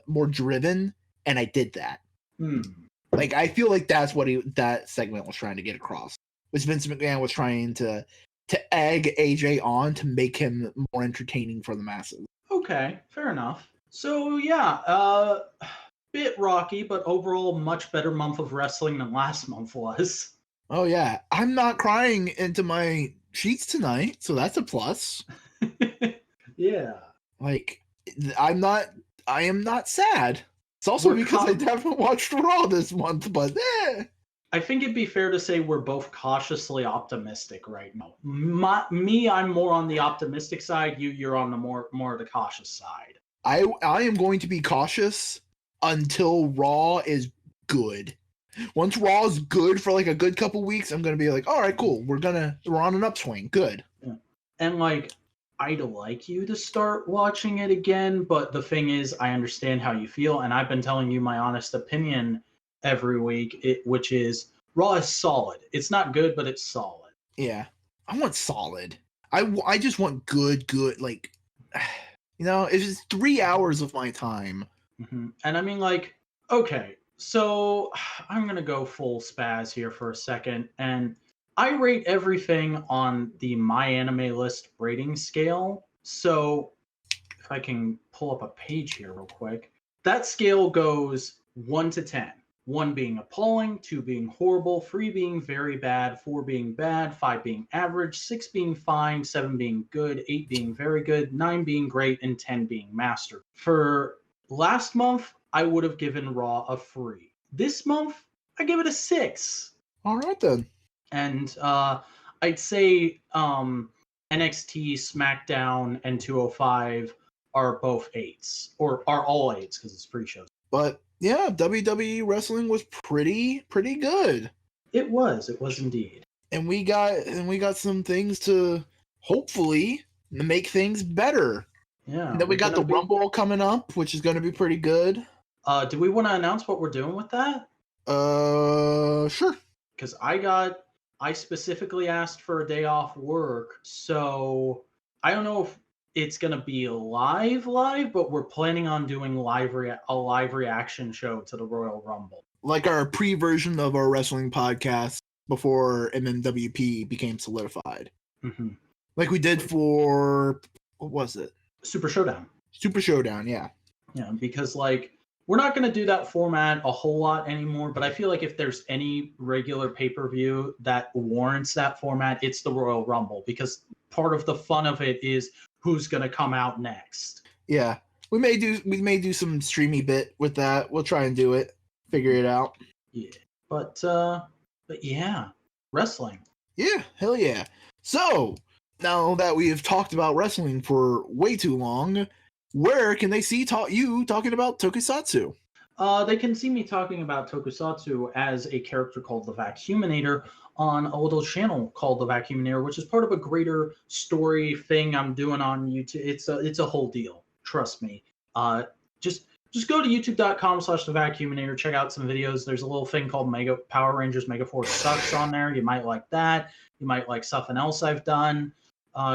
more driven, and I did that. Like, I feel like that's what that segment was trying to get across. Was Vince McMahon was trying to egg AJ on to make him more entertaining for the masses. Okay, fair enough. So yeah, bit rocky, but overall much better month of wrestling than last month was. Oh yeah, I'm not crying into my sheets tonight, so that's a plus. Yeah. Like, I am not sad. It's also because I haven't watched Raw this month, but I think it'd be fair to say we're both cautiously optimistic right now. I'm more on the optimistic side. You're on the more of the cautious side. I am going to be cautious until Raw is good. Once Raw is good for like a good couple weeks, I'm going to be like, all right, cool. We're on an upswing. Good. Yeah. And like, I'd like you to start watching it again, but the thing is, I understand how you feel, and I've been telling you my honest opinion every week, which is Raw is solid. It's not good, but it's solid. Yeah, I want solid. I just want good. Like, you know, if it's 3 hours of my time. Mm-hmm. And I mean, like, okay, so I'm gonna go full spaz here for a second, and I rate everything on the My Anime List rating scale. So if I can pull up a page here real quick, that scale goes 1 to 10. 1 being appalling, 2 being horrible, 3 being very bad, 4 being bad, 5 being average, 6 being fine, 7 being good, 8 being very good, 9 being great, and 10 being mastered. For last month, I would have given Raw a 3. This month, I give it a 6. All right, then. And I'd say NXT, SmackDown, and 205 are both 8s, or are all 8s because it's pre-shows. But yeah, WWE wrestling was pretty good. It was indeed. And we got some things to hopefully make things better. Yeah. And then we got the Rumble coming up, which is going to be pretty good. Do we want to announce what we're doing with that? Sure. Because I specifically asked for a day off work, so I don't know if it's going to be live, but we're planning on doing a live reaction show to the Royal Rumble. Like our pre-version of our wrestling podcast before MMWP became solidified. Mm-hmm. Like we did for, what was it? Super Showdown. Super Showdown, yeah. Yeah, because like we're not going to do that format a whole lot anymore, but I feel like if there's any regular pay-per-view that warrants that format, it's the Royal Rumble, because part of the fun of it is who's going to come out next. Yeah. We may do some streamy bit with that. We'll try and do it. Figure it out. Yeah. But yeah, wrestling. Yeah, hell yeah. So, now that we have talked about wrestling for way too long, where can they see you talking about Tokusatsu? They can see me talking about Tokusatsu as a character called the Vacuuminator on a little channel called the Vacuuminator, which is part of a greater story thing I'm doing on YouTube. It's a whole deal. Trust me. Just go to youtube.com/thevacuuminator. Check out some videos. There's a little thing called Mega Power Rangers Mega Force Sucks on there. You might like that. You might like something else I've done.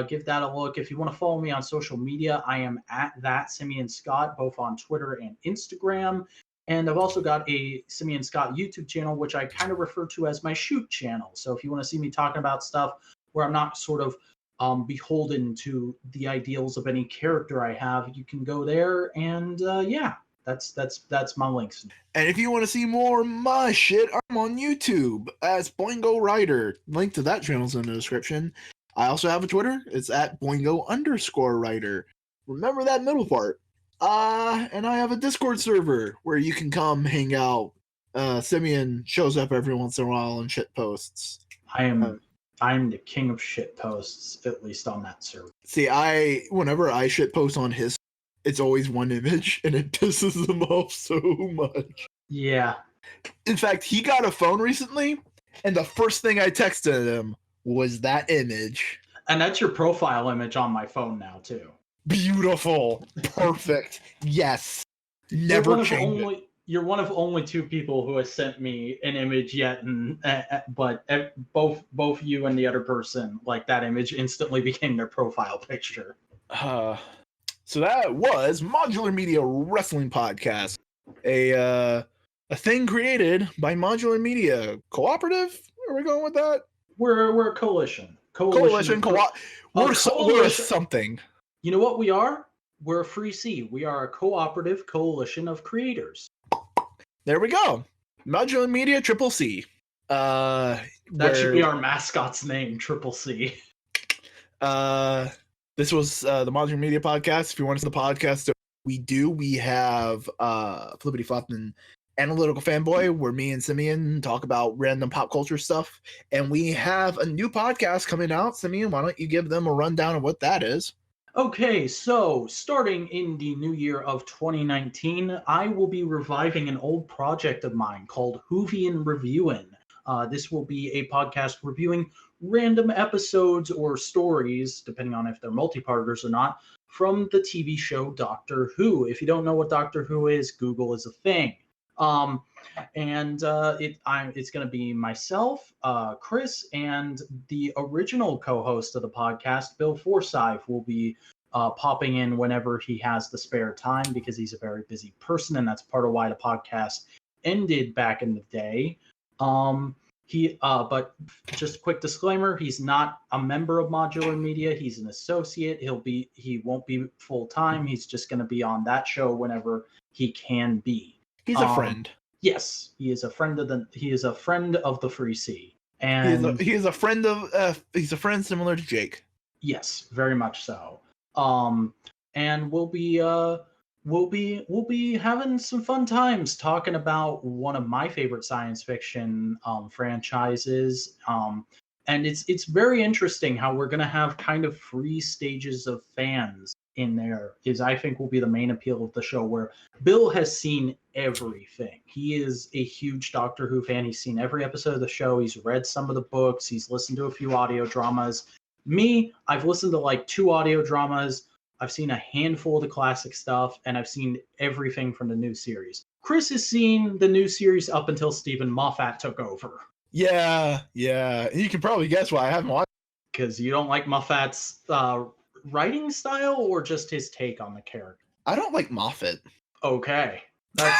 Give that a look. If you want to follow me on social media, I am at that Simion Scott, both on Twitter and Instagram. And I've also got a Simion Scott YouTube channel, which I kind of refer to as my shoot channel. So if you want to see me talking about stuff where I'm not sort of beholden to the ideals of any character I have, you can go there. And yeah, that's my links. And if you want to see more of my shit, I'm on YouTube as Boingo Rider. Link to that channel's in the description. I also have a Twitter. It's at Boingo_Rider. Remember that middle part. And I have a Discord server where you can come hang out. Simion shows up every once in a while and shit posts. I'm the king of shit posts, at least on that server. See, whenever I shit post on his, it's always one image, and it pisses him off so much. Yeah. In fact, he got a phone recently, and the first thing I texted him was that image. And that's your profile image on my phone now, too. Beautiful. Perfect. Yes. Never change it. You're one of only 2 people who has sent me an image yet, and but both you and the other person, like that image instantly became their profile picture. So that was Modular Media Wrestling Podcast, a thing created by Modular Media. Cooperative? Are we going with that? We're a coalition. We're something. You know what we are? We're a free C. We are a cooperative coalition of creators. There we go. Modular Media Triple C. That should be our mascot's name, Triple C. This was the Modular Media Podcast. If you want to see the podcast that we have Flippity Flop and Analytical Fanboy, where me and Simion talk about random pop culture stuff. And we have a new podcast coming out. Simion, why don't you give them a rundown of what that is? Okay, so starting in the new year of 2019, I will be reviving an old project of mine called Whovian Reviewin'. This will be a podcast reviewing random episodes or stories, depending on if they're multi-parters or not, from the TV show Doctor Who. If you don't know what Doctor Who is, Google is a thing. It's going to be myself, Chris, and the original co-host of the podcast, Bill Forsyth, will be popping in whenever he has the spare time, because he's a very busy person, and that's part of why the podcast ended back in the day. But just a quick disclaimer, he's not a member of Modular Media. He's an associate. He won't be full time. He's just going to be on that show whenever he can be. He's a friend. Yes, he is a friend of the Free Sea. And He is a friend of he's a friend similar to Jake. yes, very much so. And we'll be having some fun times talking about one of my favorite science fiction franchises. And it's very interesting how we're gonna have kind of three stages of fans in there. Is I think will be the main appeal of the show, where Bill has seen everything. He is a huge Doctor Who fan. He's seen every episode of the show. He's read some of the books. He's listened to a few audio dramas. Me, I've listened to like 2 audio dramas. I've seen a handful of the classic stuff, and I've seen everything from the new series. Chris has seen the new series up until Stephen Moffat took over. Yeah. You can probably guess why I haven't watched. Because you don't like Moffat's writing style, or just his take on the character? I don't like Moffat. Okay. That's...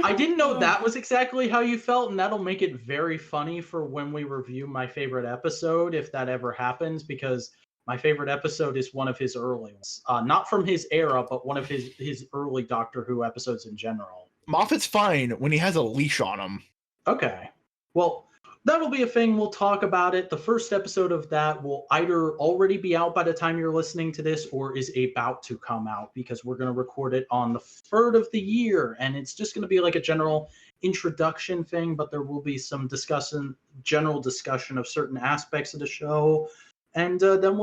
I didn't know that was exactly how you felt, and that'll make it very funny for when we review my favorite episode, if that ever happens, because my favorite episode is one of his early ones. Not from his era, but one of his early Doctor Who episodes in general. Moffat's fine when he has a leash on him. Okay. Well, that'll be a thing. We'll talk about it. The first episode of that will either already be out by the time you're listening to this, or is about to come out, because we're going to record it on the 3rd of the year. And it's just going to be like a general introduction thing, but there will be some general discussion of certain aspects of the show. And then we'll